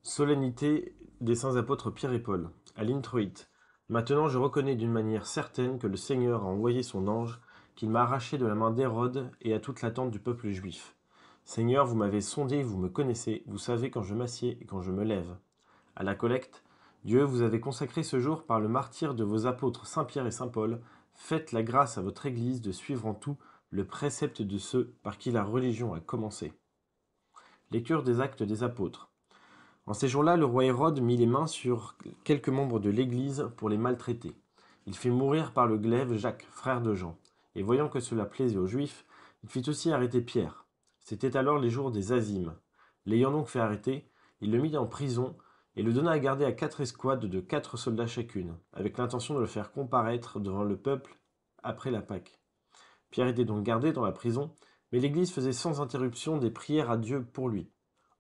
Solennité des saints apôtres Pierre et Paul. À l'introïte. Maintenant je reconnais d'une manière certaine que le Seigneur a envoyé son ange, qu'il m'a arraché de la main d'Hérode et à toute l'attente du peuple juif. Seigneur, vous m'avez sondé, vous me connaissez, vous savez quand je m'assieds et quand je me lève. À la collecte, Dieu, vous avez consacré ce jour par le martyre de vos apôtres Saint Pierre et Saint Paul. Faites la grâce à votre Église de suivre en tout le précepte de ceux par qui la religion a commencé. Lecture des Actes des Apôtres. En ces jours-là, le roi Hérode mit les mains sur quelques membres de l'Église pour les maltraiter. Il fit mourir par le glaive Jacques, frère de Jean, et voyant que cela plaisait aux Juifs, il fit aussi arrêter Pierre. C'était alors les jours des Azimes. L'ayant donc fait arrêter, il le mit en prison et le donna à garder à 4 escouades de 4 soldats chacune, avec l'intention de le faire comparaître devant le peuple après la Pâque. Pierre était donc gardé dans la prison, mais l'Église faisait sans interruption des prières à Dieu pour lui.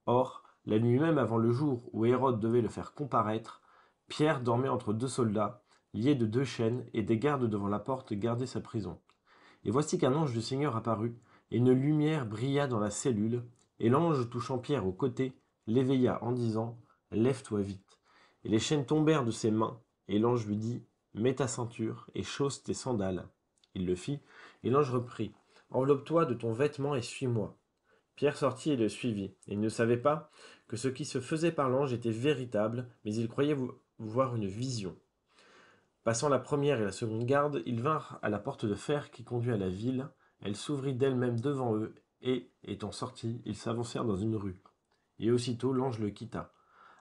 Or, la nuit même avant le jour où Hérode devait le faire comparaître, Pierre dormait entre 2 soldats, liés de 2 chaînes, et des gardes devant la porte gardaient sa prison. Et voici qu'un ange du Seigneur apparut, et une lumière brilla dans la cellule, et l'ange, touchant Pierre au côté, l'éveilla en disant « Lève-toi vite ». Et les chaînes tombèrent de ses mains, et l'ange lui dit « Mets ta ceinture et chausse tes sandales ». Il le fit, et l'ange reprit « Enveloppe-toi de ton vêtement et suis-moi ». Pierre sortit et le suivit. Et il ne savait pas que ce qui se faisait par l'ange était véritable, mais il croyait voir une vision. Passant la première et la seconde garde, ils vinrent à la porte de fer qui conduit à la ville. Elle s'ouvrit d'elle-même devant eux, et, étant sortis, ils s'avancèrent dans une rue. Et aussitôt l'ange le quitta.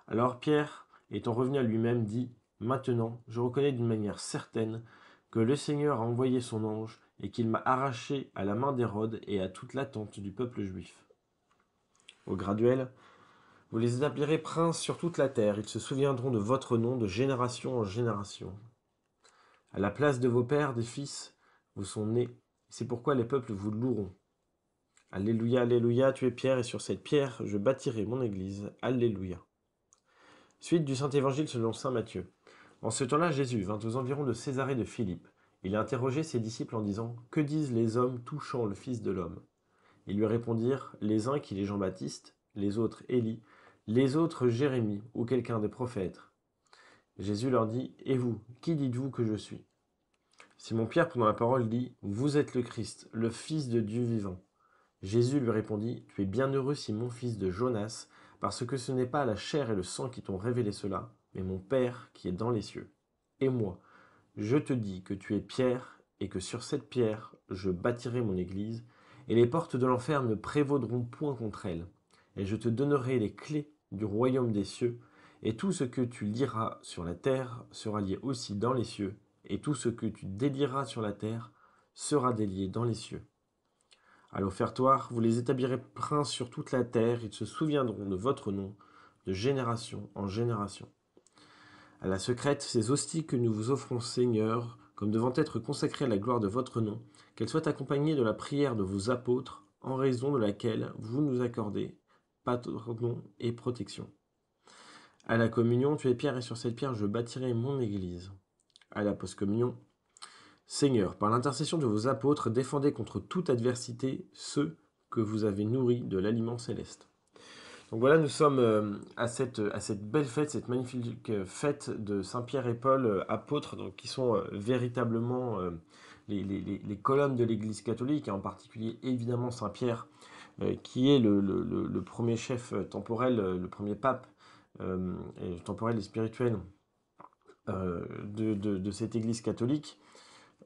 Alors Pierre, étant revenu à lui-même, dit « Maintenant, je reconnais d'une manière certaine que le Seigneur a envoyé son ange, et qu'il m'a arraché à la main d'Hérode et à toute l'attente du peuple juif. » Au graduel, vous les établirez princes sur toute la terre, ils se souviendront de votre nom de génération en génération. À la place de vos pères, des fils vous sont nés, c'est pourquoi les peuples vous loueront. Alléluia, alléluia, tu es Pierre, et sur cette pierre je bâtirai mon église. Alléluia. Suite du Saint-Évangile selon saint Matthieu. En ce temps-là, Jésus vint aux environs de Césarée de Philippe. Il a interrogé ses disciples en disant « Que disent les hommes touchant le Fils de l'homme ?» Ils lui répondirent, les uns qu'il est Jean-Baptiste, les autres Élie, les autres Jérémie ou quelqu'un des prophètes. Jésus leur dit, et vous, qui dites-vous que je suis? Simon-Pierre, prenant la parole, dit, vous êtes le Christ, le Fils de Dieu vivant. Jésus lui répondit, tu es bienheureux Simon, fils de Jonas, parce que ce n'est pas la chair et le sang qui t'ont révélé cela, mais mon Père qui est dans les cieux. Et moi, je te dis que tu es Pierre, et que sur cette pierre je bâtirai mon église, et les portes de l'enfer ne prévaudront point contre elle. Et je te donnerai les clés du royaume des cieux, et tout ce que tu lieras sur la terre sera lié aussi dans les cieux, et tout ce que tu délieras sur la terre sera délié dans les cieux. À l'offertoire, vous les établirez princes sur toute la terre, ils se souviendront de votre nom, de génération en génération. À la secrète, ces hosties que nous vous offrons, Seigneur, comme devant être consacrées à la gloire de votre nom, qu'elles soient accompagnées de la prière de vos apôtres, en raison de laquelle vous nous accordez pardon et protection. À la communion, tu es Pierre, et sur cette pierre je bâtirai mon église. À la post-communion, Seigneur, par l'intercession de vos apôtres, défendez contre toute adversité ceux que vous avez nourris de l'aliment céleste. Donc voilà, nous sommes à cette belle fête, cette magnifique fête de Saint-Pierre et Paul, apôtres, donc, qui sont véritablement les colonnes de l'Église catholique, et en particulier évidemment Saint-Pierre, qui est le premier chef temporel, le premier pape temporel et spirituel de cette Église catholique.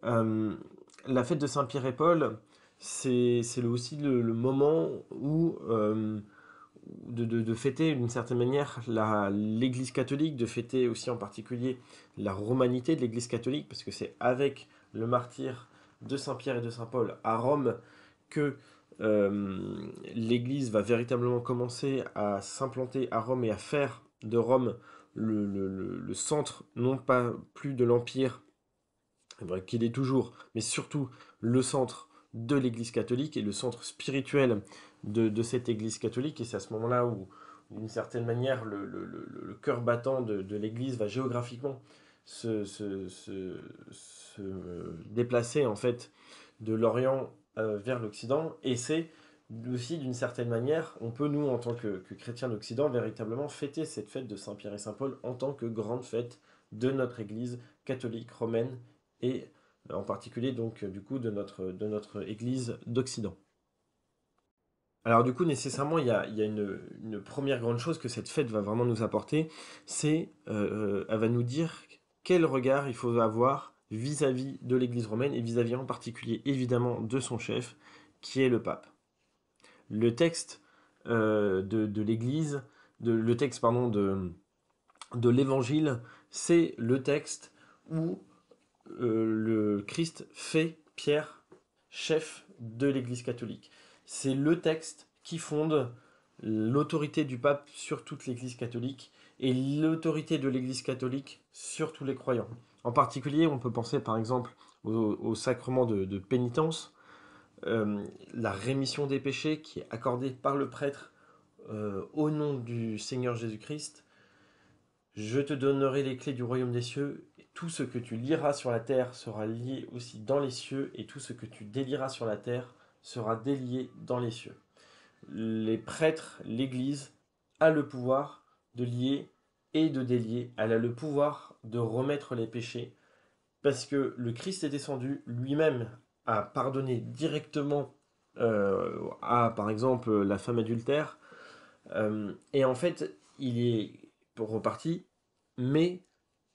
La fête de Saint-Pierre et Paul, c'est aussi le moment où de fêter d'une certaine manière l'Église catholique, de fêter aussi en particulier la romanité de l'Église catholique, parce que c'est avec le martyre de Saint-Pierre et de Saint-Paul à Rome que l'Église va véritablement commencer à s'implanter à Rome et à faire de Rome le centre, non pas plus de l'Empire, qu'il est toujours, mais surtout le centre de l'Église catholique et le centre spirituel de cette Église catholique. Et c'est à ce moment-là où, d'une certaine manière, le cœur battant de l'Église va géographiquement se déplacer en fait de l'Orient vers l'Occident. Et c'est aussi, d'une certaine manière, on peut, nous, en tant que chrétiens d'Occident, véritablement fêter cette fête de Saint Pierre et Saint Paul en tant que grande fête de notre Église catholique romaine et en particulier donc du coup de notre Église d'Occident. Alors du coup, nécessairement, il y a une première grande chose que cette fête va vraiment nous apporter, c'est elle va nous dire quel regard il faut avoir vis-à-vis de l'Église romaine et vis-à-vis en particulier évidemment de son chef, qui est le pape. Le texte de l'Église, le texte pardon de l'Évangile, c'est le texte où le Christ fait Pierre chef de l'Église catholique. C'est le texte qui fonde l'autorité du pape sur toute l'Église catholique et l'autorité de l'Église catholique sur tous les croyants. En particulier, on peut penser par exemple au sacrement de pénitence, la rémission des péchés qui est accordée par le prêtre au nom du Seigneur Jésus-Christ. Je te donnerai les clés du royaume des cieux. Tout ce que tu lieras sur la terre sera lié aussi dans les cieux, et tout ce que tu délieras sur la terre sera délié dans les cieux. Les prêtres, l'Église, a le pouvoir de lier et de délier. Elle a le pouvoir de remettre les péchés, parce que le Christ est descendu lui-même à pardonner directement à, par exemple, la femme adultère. Et en fait, il est reparti, mais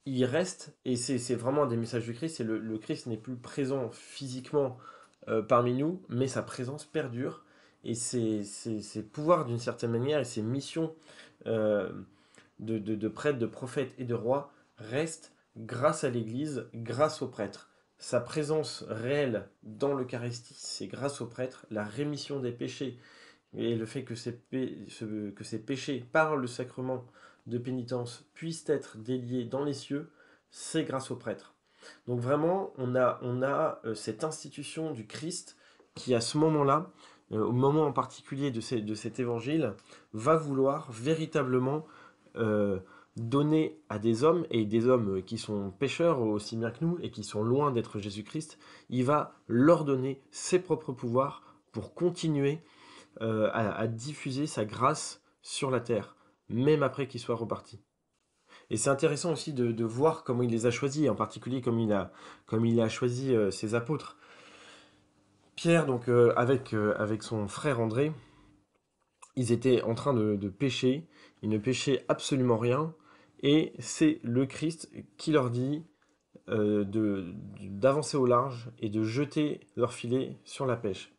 il reste, et c'est vraiment un des messages du Christ, c'est le Christ n'est plus présent physiquement parmi nous, mais sa présence perdure, et ses pouvoirs d'une certaine manière, et ses missions euh, de prêtre, de prophète et de roi restent grâce à l'Église, grâce aux prêtres. Sa présence réelle dans l'Eucharistie, c'est grâce aux prêtres, la rémission des péchés, et le fait que que ces péchés, par le sacrement de pénitence, puissent être déliés dans les cieux, c'est grâce aux prêtres. Donc vraiment, on a cette institution du Christ qui, à ce moment-là, au moment en particulier de cet évangile, va vouloir véritablement euh, donner à des hommes, et des hommes qui sont pécheurs aussi bien que nous, et qui sont loin d'être Jésus-Christ, il va leur donner ses propres pouvoirs pour continuer à diffuser sa grâce sur la terre, même après qu'il soit reparti. Et c'est intéressant aussi de voir comment il les a choisis, en particulier comme il a choisi ses apôtres. Pierre, donc avec son frère André, ils étaient en train de pécher, ils ne péchaient absolument rien, et c'est le Christ qui leur dit d'avancer au large et de jeter leur filet sur la pêche.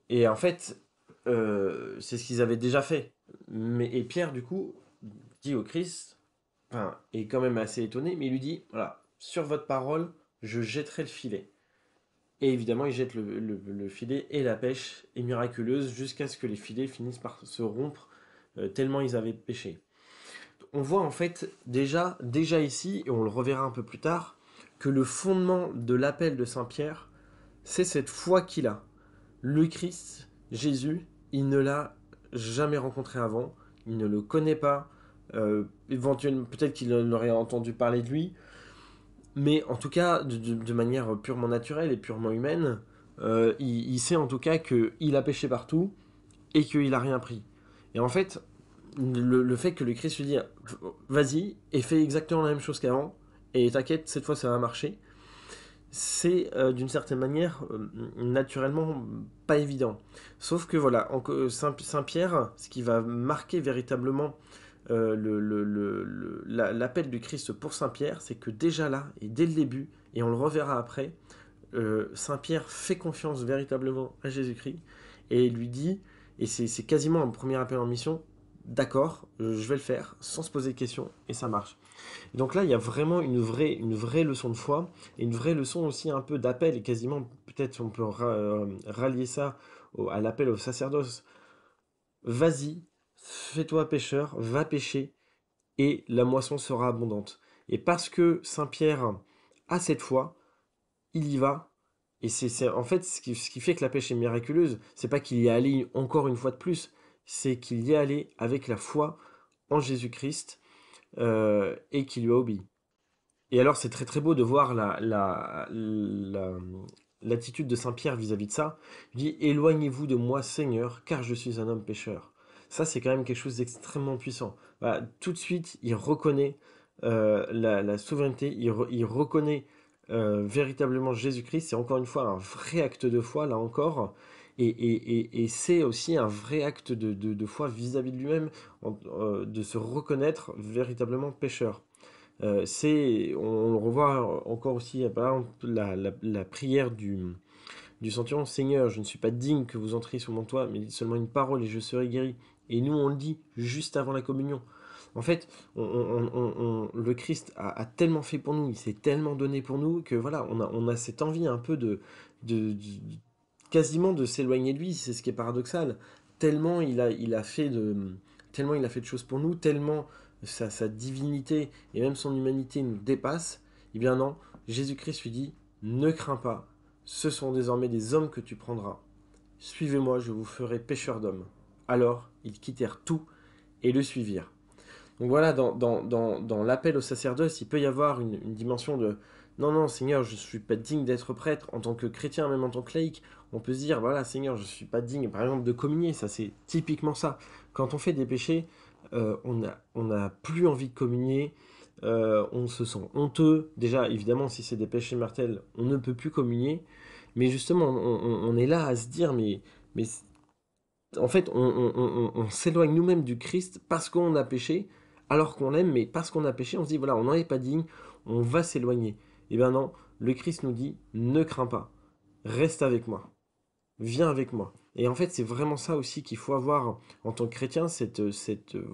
Et en fait, c'est ce qu'ils avaient déjà fait. Et Pierre, du coup, dit au Christ, enfin, est quand même assez étonné, mais il lui dit, voilà, sur votre parole, je jetterai le filet. Et évidemment, il jette le filet et la pêche est miraculeuse jusqu'à ce que les filets finissent par se rompre tellement ils avaient pêché. On voit en fait déjà ici, et on le reverra un peu plus tard, que le fondement de l'appel de Saint Pierre, c'est cette foi qu'il a. Le Christ, Jésus, il ne l'a jamais rencontré avant, il ne le connaît pas, éventuellement peut-être qu'il en aurait entendu parler de lui, mais en tout cas de manière purement naturelle et purement humaine, il sait en tout cas qu'il a péché partout et qu'il n'a rien pris. Et en fait, le fait que le Christ lui dit vas-y et fais exactement la même chose qu'avant, et t'inquiète, cette fois ça va marcher, c'est d'une certaine manière naturellement pas évident. Sauf que voilà, Saint-Pierre, ce qui va marquer véritablement l'appel du Christ pour Saint-Pierre, c'est que déjà là, et dès le début, et on le reverra après, Saint-Pierre fait confiance véritablement à Jésus-Christ et lui dit, et c'est quasiment un premier appel en mission, d'accord, je vais le faire, sans se poser de questions, et ça marche. Donc là, il y a vraiment une vraie leçon de foi, et une vraie leçon aussi un peu d'appel, et quasiment, peut-être on peut rallier ça à l'appel au sacerdoce. Vas-y, fais-toi pêcheur, va pêcher, et la moisson sera abondante. Et parce que Saint Pierre a cette foi, il y va, et c'est en fait ce qui fait que la pêche est miraculeuse, c'est pas qu'il y est allé encore une fois de plus, c'est qu'il y est allé avec la foi en Jésus-Christ et qu'il lui a obéi. Et alors, c'est très très beau de voir l'attitude de Saint Pierre vis-à-vis de ça. Il dit, éloignez-vous de moi, Seigneur, car je suis un homme pécheur. Ça, c'est quand même quelque chose d'extrêmement puissant. Voilà, tout de suite, il reconnaît la souveraineté, il reconnaît véritablement Jésus-Christ. C'est encore une fois un vrai acte de foi, là encore. Et c'est aussi un vrai acte de foi vis-à-vis de lui-même, de se reconnaître véritablement pécheur. On le revoit encore aussi, par exemple, la prière du centurion, Seigneur, je ne suis pas digne que vous entriez sur mon toit, mais dites seulement une parole et je serai guéri. Et nous, on le dit juste avant la communion. En fait, le Christ a tellement fait pour nous, il s'est tellement donné pour nous, que voilà, on a cette envie un peu de- quasiment de s'éloigner de lui, c'est ce qui est paradoxal. Tellement il a fait tellement il a fait de choses pour nous, tellement sa divinité et même son humanité nous dépassent. Eh bien non, Jésus-Christ lui dit, ne crains pas, ce sont désormais des hommes que tu prendras. Suivez-moi, je vous ferai pêcheurs d'hommes. Alors, ils quittèrent tout et le suivirent. Donc voilà, dans l'appel au sacerdoce, il peut y avoir une dimension de non, non, Seigneur, je ne suis pas digne d'être prêtre. En tant que chrétien, même en tant que laïc, on peut se dire voilà, Seigneur, je ne suis pas digne, par exemple, de communier. Ça, c'est typiquement ça. Quand on fait des péchés, on n'a plus envie de communier, on se sent honteux. Déjà, évidemment, si c'est des péchés mortels, on ne peut plus communier. Mais justement, on est là à se dire mais en fait, on s'éloigne nous-mêmes du Christ parce qu'on a péché, alors qu'on l'aime, mais parce qu'on a péché, on se dit, voilà, on n'en est pas digne, on va s'éloigner. Eh bien non, le Christ nous dit, ne crains pas, reste avec moi, viens avec moi. Et en fait, c'est vraiment ça aussi qu'il faut avoir en tant que chrétien, cette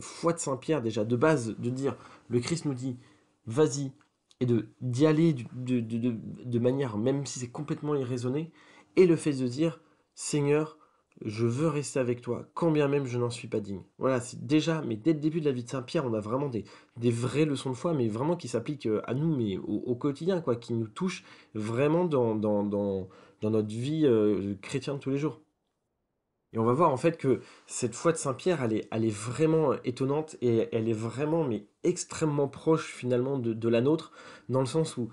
foi de Saint-Pierre, déjà, de base, de dire, le Christ nous dit, vas-y, et d'y aller de manière, même si c'est complètement irraisonné, et le fait de dire, Seigneur, je veux rester avec toi, quand bien même je n'en suis pas digne. Voilà, c'est déjà, mais dès le début de la vie de Saint-Pierre, on a vraiment des vraies leçons de foi, mais vraiment qui s'appliquent à nous, mais au quotidien, quoi, qui nous touchent vraiment dans notre vie chrétienne de tous les jours. Et on va voir en fait que cette foi de Saint-Pierre, elle est vraiment étonnante et elle est vraiment, mais extrêmement proche finalement de la nôtre, dans le sens où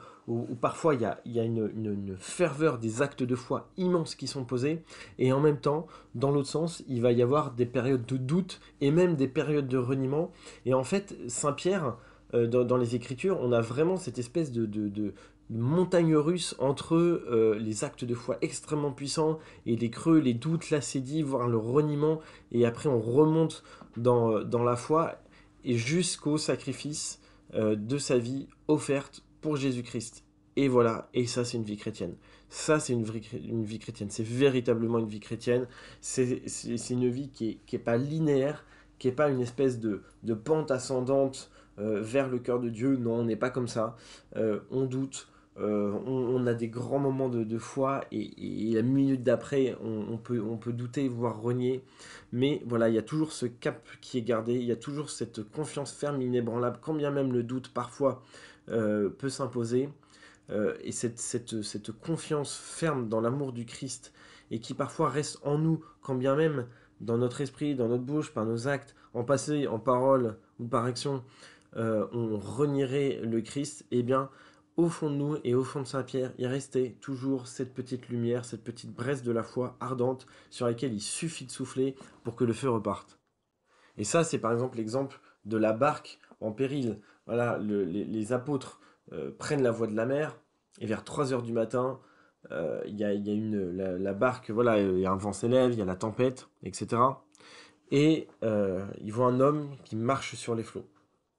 parfois il y a une ferveur des actes de foi immenses qui sont posés, et en même temps, dans l'autre sens, il va y avoir des périodes de doute et même des périodes de reniement. Et en fait, Saint-Pierre, dans les Écritures, on a vraiment cette espèce de montagne russe entre les actes de foi extrêmement puissants et les creux, les doutes, l'acédie, voire le reniement, et après on remonte dans la foi, et jusqu'au sacrifice de sa vie offerte pour Jésus-Christ. Et voilà, et ça c'est une vie chrétienne. Ça c'est une vie chrétienne, c'est véritablement une vie chrétienne, c'est une vie qui est pas linéaire, qui est pas une espèce de pente ascendante vers le cœur de Dieu, non, on n'est pas comme ça. On doute, on a des grands moments de foi et la minute d'après, on peut douter, voire renier. Mais voilà, il y a toujours ce cap qui est gardé, il y a toujours cette confiance ferme, inébranlable, quand bien même le doute parfois peut s'imposer. Et cette confiance ferme dans l'amour du Christ et qui parfois reste en nous, quand bien même dans notre esprit, dans notre bouche, par nos actes, en passé, en parole ou par action, on renierait le Christ, eh bien, au fond de nous et au fond de Saint-Pierre, il restait toujours cette petite lumière, cette petite braise de la foi ardente sur laquelle il suffit de souffler pour que le feu reparte. Et ça, c'est par exemple l'exemple de la barque en péril. Voilà, les apôtres prennent la voie de la mer, et vers 3 heures du matin, il y a la barque, voilà, il y a un vent s'élève, il y a la tempête, etc. Et ils voient un homme qui marche sur les flots.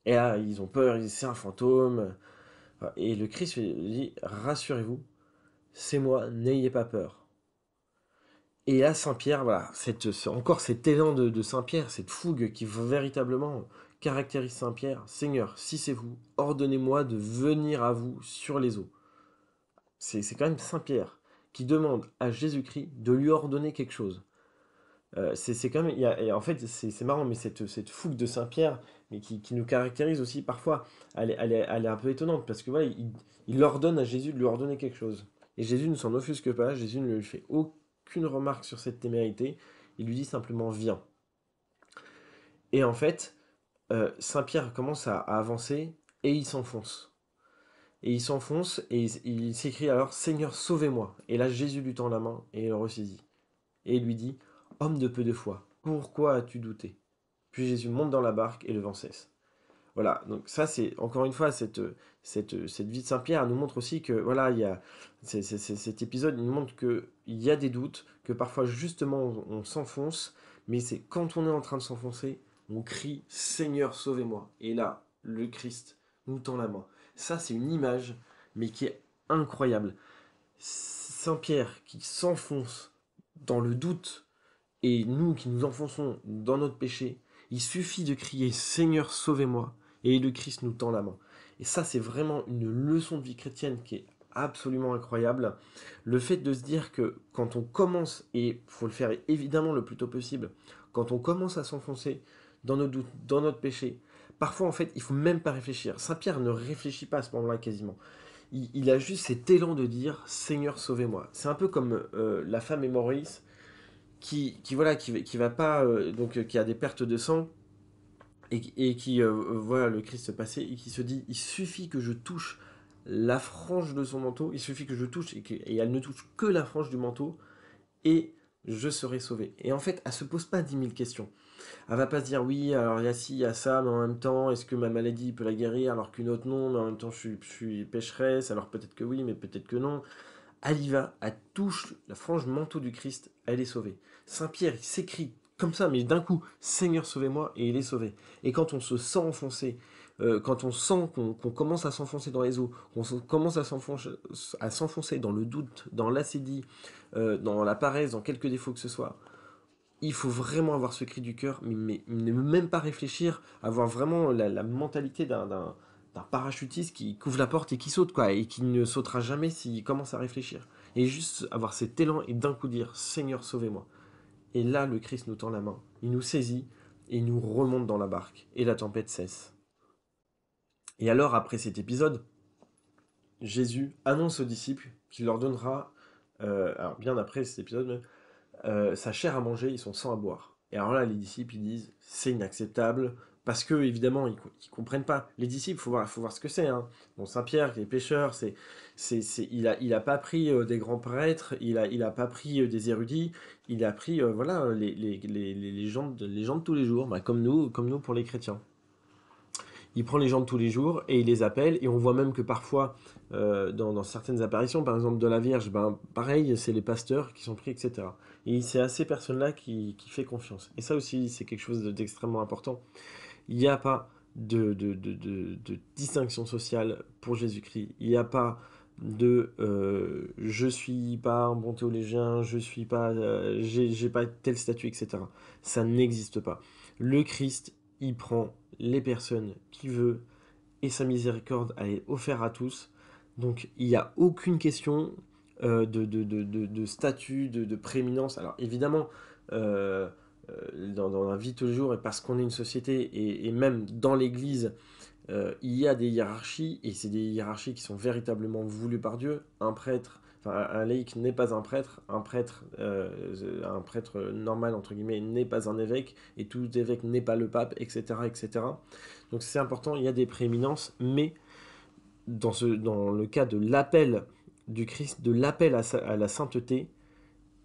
Et là, ils ont peur, ils disent c'est un fantôme. Et le Christ lui dit rassurez-vous, c'est moi, n'ayez pas peur. Et là, Saint-Pierre, voilà, encore cet élan de Saint-Pierre, cette fougue qui véritablement caractérise Saint-Pierre. Seigneur, si c'est vous, ordonnez-moi de venir à vous sur les eaux. C'est quand même Saint-Pierre qui demande à Jésus-Christ de lui ordonner quelque chose. C'est quand même, et en fait, c'est marrant, mais cette fougue de Saint-Pierre, mais qui nous caractérise aussi parfois, elle est un peu étonnante, parce que voilà, il ordonne à Jésus de lui ordonner quelque chose. Et Jésus ne s'en offusque pas, Jésus ne lui fait aucune remarque sur cette témérité, il lui dit simplement viens. Et en fait, Saint-Pierre commence à avancer, et il s'enfonce. Et il s'enfonce et il s'écrie alors Seigneur, sauvez-moi. Et là, Jésus lui tend la main et il le ressaisit. Et il lui dit Homme de peu de foi, pourquoi as-tu douté? Puis Jésus monte dans la barque et le vent cesse. Voilà, donc ça c'est encore une fois cette vie de Saint-Pierre nous montre aussi que voilà, il y a cet épisode il nous montre que il y a des doutes, que parfois justement on s'enfonce, mais c'est quand on est en train de s'enfoncer, on crie Seigneur sauvez-moi. Et là, le Christ nous tend la main. Ça c'est une image, mais qui est incroyable. Saint-Pierre qui s'enfonce dans le doute et nous qui nous enfonçons dans notre péché, il suffit de crier Seigneur sauvez-moi et le Christ nous tend la main. Et ça c'est vraiment une leçon de vie chrétienne qui est absolument incroyable. Le fait de se dire que quand on commence, et il faut le faire évidemment le plus tôt possible, quand on commence à s'enfoncer dans nos doutes, dans notre péché, parfois en fait il faut même pas réfléchir. Saint Pierre ne réfléchit pas à ce moment-là quasiment. Il a juste cet élan de dire Seigneur sauvez-moi. C'est un peu comme la femme hémorroïs qui va pas qui a des pertes de sang et qui voit le Christ passer et qui se dit il suffit que je touche la frange de son manteau, il suffit que je touche et elle ne touche que la frange du manteau et je serai sauvé. Et en fait, elle se pose pas 10 000 questions. Elle va pas se dire oui, alors il y a ci, il y a ça, mais en même temps, est-ce que ma maladie peut la guérir alors qu'une autre non, mais en même temps je suis pécheresse, alors peut-être que oui, mais peut-être que non. Elle y va, elle touche la frange manteau du Christ, elle est sauvée. Saint Pierre, il s'écrie comme ça, mais d'un coup, Seigneur, sauvez-moi, et il est sauvé. Et quand on se sent enfoncé, quand on sent qu'on commence à s'enfoncer dans les eaux, commence à s'enfoncer dans le doute, dans l'acédie, dans la paresse, dans quelques défauts que ce soit, il faut vraiment avoir ce cri du cœur, mais ne même pas réfléchir, avoir vraiment la mentalité d'un parachutiste qui couvre la porte et qui saute, quoi, et qui ne sautera jamais s'il commence à réfléchir. Et juste avoir cet élan et d'un coup dire Seigneur, sauvez-moi. Et là, le Christ nous tend la main, il nous saisit et il nous remonte dans la barque, et la tempête cesse. Et alors, après cet épisode, Jésus annonce aux disciples qu'il leur donnera, alors bien après cet épisode même, sa chair à manger et son sang à boire. Et alors là, les disciples, ils disent, c'est inacceptable, parce que, évidemment, ils comprennent pas. Les disciples, faut voir ce que c'est. Hein. Bon, Saint-Pierre, qui est pêcheur, il a pas pris des grands prêtres, il a pas pris des érudits, il a pris, voilà, les gens de tous les jours, bah, comme nous pour les chrétiens. Il prend les gens de tous les jours et il les appelle. Et on voit même que parfois, dans certaines apparitions, par exemple de la Vierge, ben, pareil, c'est les pasteurs qui sont pris, etc. Et c'est à ces personnes-là qui fait confiance. Et ça aussi, c'est quelque chose d'extrêmement important. Il n'y a pas de distinction sociale pour Jésus-Christ. Il n'y a pas de je suis pas un bon théologien, je suis pas, j'ai pas tel statut, etc. Ça n'existe pas. Le Christ, il prend les personnes qu'il veut et sa miséricorde elle est offerte à tous. Donc il n'y a aucune question de statut, de prééminence. Alors évidemment, dans la vie de tous les jours, et parce qu'on est une société, et même dans l'Église, il y a des hiérarchies, et c'est des hiérarchies qui sont véritablement voulues par Dieu. Un prêtre, enfin un laïc n'est pas un prêtre, un prêtre normal, entre guillemets, n'est pas un évêque, et tout évêque n'est pas le pape, etc. etc. Donc c'est important, il y a des prééminences, mais dans le cas de l'appel du Christ, de l'appel à la sainteté,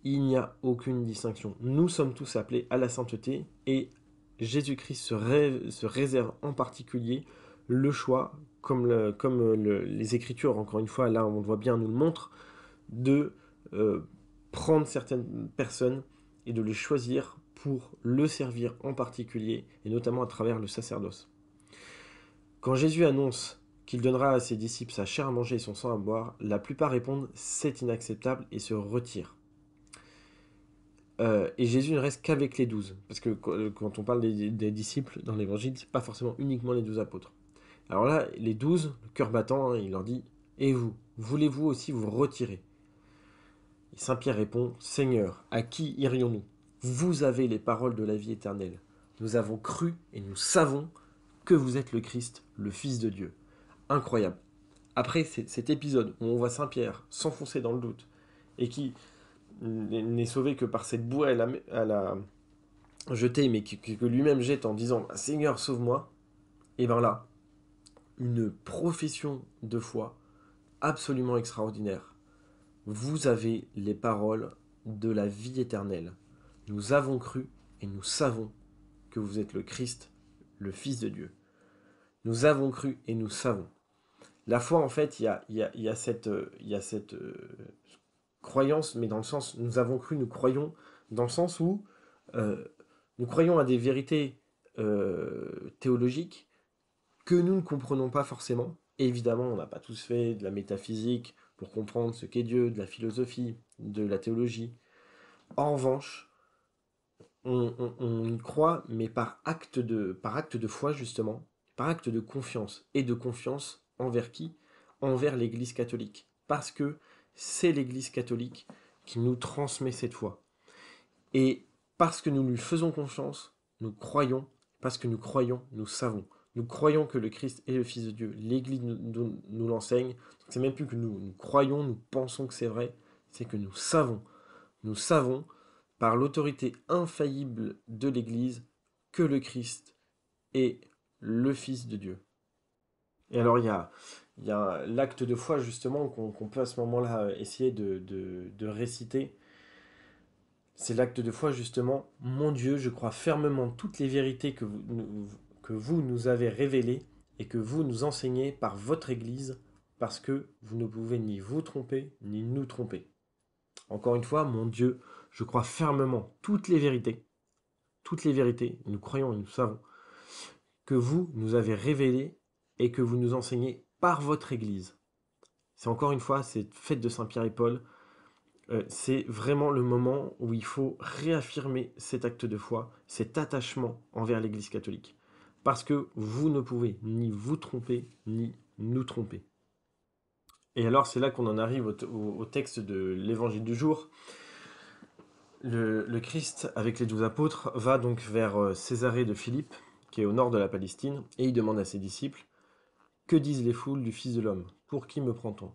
il n'y a aucune distinction. Nous sommes tous appelés à la sainteté, et Jésus-Christ se réserve en particulier le choix, les Écritures, encore une fois, là on le voit bien, nous le montre, de prendre certaines personnes et de les choisir pour le servir en particulier, et notamment à travers le sacerdoce. Quand Jésus annonce qu'il donnera à ses disciples sa chair à manger et son sang à boire, la plupart répondent « c'est inacceptable » et se retirent. Et Jésus ne reste qu'avec les 12, parce que quand on parle des disciples dans l'évangile, c'est pas forcément uniquement les 12 apôtres. Alors là, les 12, le cœur battant, hein, il leur dit « Et vous, voulez-vous aussi vous retirer ?» Et Saint Pierre répond « Seigneur, à qui irions-nous? Vous avez les paroles de la vie éternelle. Nous avons cru et nous savons que vous êtes le Christ, le Fils de Dieu. » Incroyable. Après cet épisode où on voit Saint Pierre s'enfoncer dans le doute et qui n'est sauvé que par cette bouée à la jetée, mais que lui-même jette en disant Seigneur, sauve-moi, et bien là, une profession de foi absolument extraordinaire. Vous avez les paroles de la vie éternelle. Nous avons cru et nous savons que vous êtes le Christ, le Fils de Dieu. Nous avons cru et nous savons. La foi, en fait, il y a cette croyance, mais dans le sens, nous avons cru, nous croyons, dans le sens où euh, nous croyons à des vérités théologiques que nous ne comprenons pas forcément. Et évidemment, on n'a pas tous fait de la métaphysique pour comprendre ce qu'est Dieu, de la philosophie, de la théologie. En revanche, on y croit, mais par acte de foi, justement, par acte de confiance. Et de confiance envers qui? Envers l'Église catholique. Parce que c'est l'Église catholique qui nous transmet cette foi. Et parce que nous lui faisons confiance, nous croyons. Parce que nous croyons, nous savons. Nous croyons que le Christ est le Fils de Dieu. L'Église nous l'enseigne. C'est même plus que nous croyons, nous pensons que c'est vrai. C'est que nous savons. Nous savons par l'autorité infaillible de l'Église que le Christ est le Fils de Dieu. Et alors il y a l'acte de foi justement qu'on peut à ce moment-là essayer de réciter. C'est l'acte de foi justement. Mon Dieu, je crois fermement toutes les vérités que vous nous avez révélées et que vous nous enseignez par votre Église, parce que vous ne pouvez ni vous tromper, ni nous tromper. Encore une fois, mon Dieu, je crois fermement toutes les vérités, nous croyons et nous savons, que vous nous avez révélées et que vous nous enseignez par votre Église. C'est encore une fois cette fête de Saint-Pierre et Paul, c'est vraiment le moment où il faut réaffirmer cet acte de foi, cet attachement envers l'Église catholique. Parce que vous ne pouvez ni vous tromper, ni nous tromper. Et alors c'est là qu'on en arrive au texte de l'évangile du jour. Le Christ, avec les 12 apôtres, va donc vers Césarée de Philippe, qui est au nord de la Palestine, et il demande à ses disciples, « Que disent les foules du Fils de l'homme? Pour qui me prend-on?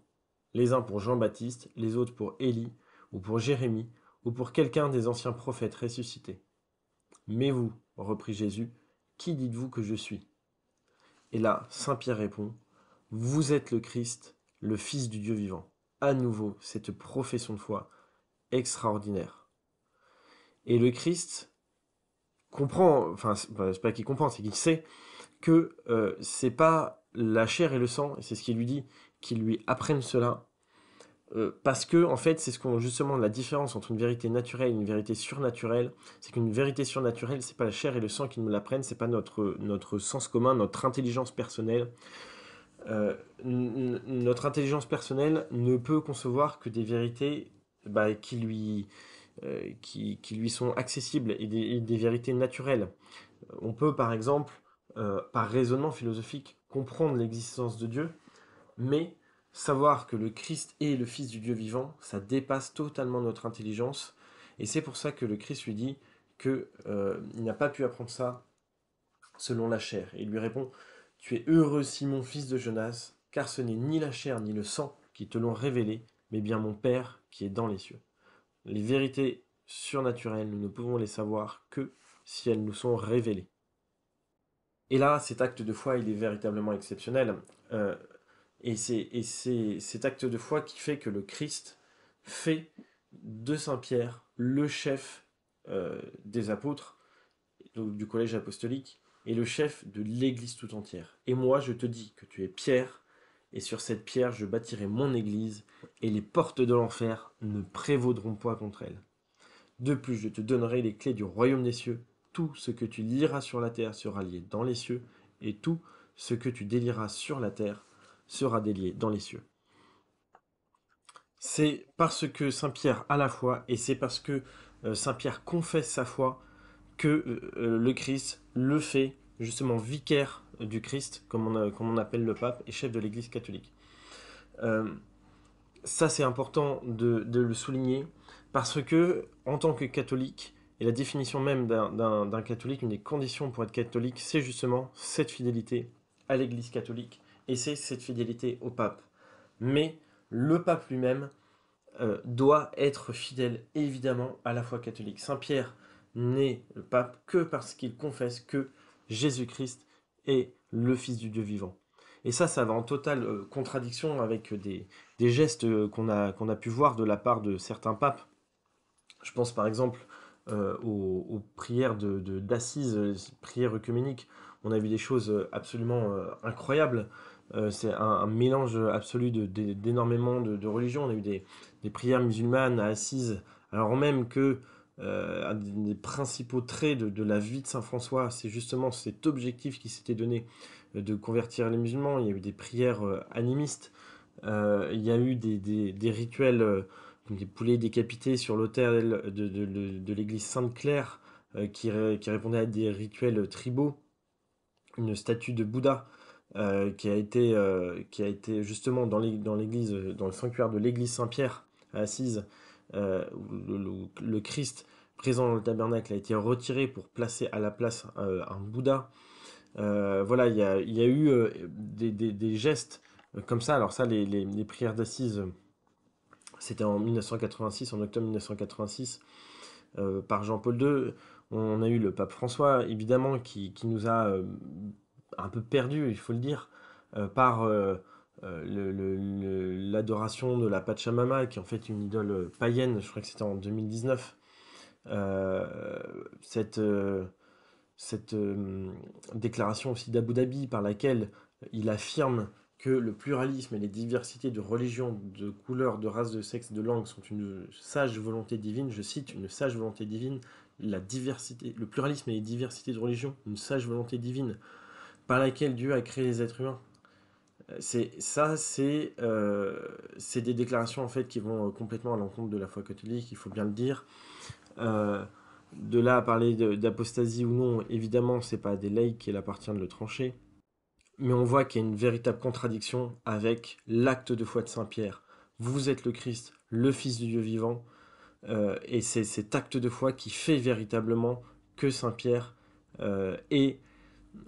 Les uns pour Jean-Baptiste, les autres pour Élie, ou pour Jérémie, ou pour quelqu'un des anciens prophètes ressuscités. Mais vous, reprit Jésus, qui dites-vous que je suis? Et là, Saint Pierre répond, vous êtes le Christ, le Fils du Dieu vivant. À nouveau, cette profession de foi extraordinaire. Et le Christ comprend, enfin, c'est pas qu'il comprend, c'est qu'il sait que c'est pas la chair et le sang, et c'est ce qu'il lui dit, qu'ils lui apprennent cela, parce que en fait c'est ce qu'on justement la différence entre une vérité naturelle et une vérité surnaturelle, c'est qu'une vérité surnaturelle c'est pas la chair et le sang qui nous l'apprennent, c'est pas notre sens commun, notre intelligence personnelle. Notre intelligence personnelle ne peut concevoir que des vérités qui lui sont accessibles et des vérités naturelles. On peut par exemple par raisonnement philosophique comprendre l'existence de Dieu, mais savoir que le Christ est le Fils du Dieu vivant, ça dépasse totalement notre intelligence. Et c'est pour ça que le Christ lui dit qu'il n'a pas pu apprendre ça selon la chair. Et il lui répond, « Tu es heureux, Simon, fils de Jonas, car ce n'est ni la chair ni le sang qui te l'ont révélé, mais bien mon Père qui est dans les cieux. » Les vérités surnaturelles, nous ne pouvons les savoir que si elles nous sont révélées. Et là, cet acte de foi, il est véritablement exceptionnel. Et c'est cet acte de foi qui fait que le Christ fait de Saint-Pierre le chef des apôtres, donc du collège apostolique, et le chef de l'Église tout entière. Et moi, je te dis que tu es Pierre, et sur cette pierre, je bâtirai mon Église, et les portes de l'enfer ne prévaudront pas contre elle. De plus, je te donnerai les clés du royaume des cieux. Tout ce que tu lieras sur la terre sera lié dans les cieux, et tout ce que tu délieras sur la terre sera délié dans les cieux. C'est parce que Saint Pierre a la foi, et c'est parce que Saint Pierre confesse sa foi, que le Christ le fait justement vicaire du Christ, comme on appelle le pape, et chef de l'Église catholique. Ça c'est important de le souligner, parce que en tant que catholique, et la définition même d'un catholique, une des conditions pour être catholique, c'est justement cette fidélité à l'Église catholique, et c'est cette fidélité au pape. Mais le pape lui-même doit être fidèle évidemment à la foi catholique. Saint Pierre n'est le pape que parce qu'il confesse que Jésus-Christ est le Fils du Dieu vivant. Et ça va en totale contradiction avec des gestes qu'on a pu voir de la part de certains papes. Je pense par exemple aux prières d'Assise, prières œcuméniques. On a vu des choses absolument incroyables. C'est un mélange absolu d'énormément de religions. On a eu des prières musulmanes à Assise, alors même que un des principaux traits de la vie de Saint François, c'est justement cet objectif qui s'était donné de convertir les musulmans. Il y a eu des prières animistes, il y a eu des rituels, des poulets décapités sur l'autel de l'église Sainte-Claire, qui répondait à des rituels tribaux, une statue de Bouddha qui a été justement dans l'église, dans le sanctuaire de l'église Saint-Pierre à Assise, où le Christ présent dans le tabernacle a été retiré pour placer à la place un Bouddha. Voilà, il y a eu des gestes comme ça. Alors ça, les prières d'assises, c'était en 1986, en octobre 1986, par Jean-Paul II. On a eu le pape François, évidemment, qui nous a un peu perdus, il faut le dire, par l'adoration de la Pachamama, qui est en fait une idole païenne. Je crois que c'était en 2019. Euh, cette cette déclaration aussi d'Abu Dhabi par laquelle il affirme que le pluralisme et les diversités de religions, de couleurs, de races, de sexe, de langues sont une sage volonté divine. Je cite une sage volonté divine. La diversité, le pluralisme et les diversités de religions, une sage volonté divine par laquelle Dieu a créé les êtres humains. C'est des déclarations en fait qui vont complètement à l'encontre de la foi catholique, il faut bien le dire. Euh, de là à parler d'apostasie ou non, évidemment, c'est pas à des laïcs qu'il appartient de le trancher. Mais on voit qu'il y a une véritable contradiction avec l'acte de foi de Saint-Pierre. Vous êtes le Christ, le Fils du Dieu vivant, et c'est cet acte de foi qui fait véritablement que Saint-Pierre est,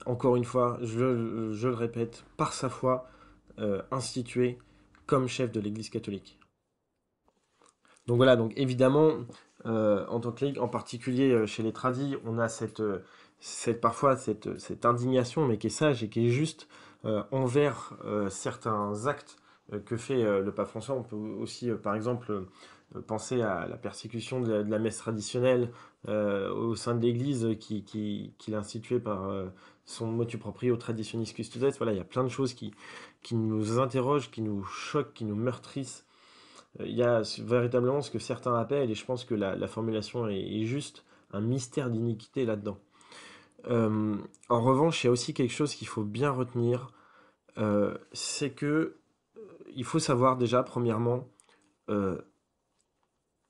encore une fois, je le répète, par sa foi, institué comme chef de l'Église catholique. Donc voilà, donc évidemment, en tant que laïc, en particulier chez les tradis, on a parfois cette indignation, mais qui est sage et qui est juste envers certains actes que fait le pape François. On peut aussi, par exemple, penser à la persécution de la messe traditionnelle au sein de l'Église qu'il a instituée par son motu proprio traditionis custodes. Voilà, il y a plein de choses qui nous interrogent, qui nous choquent, qui nous meurtrissent. Il y a véritablement ce que certains appellent, et je pense que la formulation est juste, un mystère d'iniquité là-dedans. En revanche, il y a aussi quelque chose qu'il faut bien retenir, c'est que il faut savoir déjà, premièrement, euh,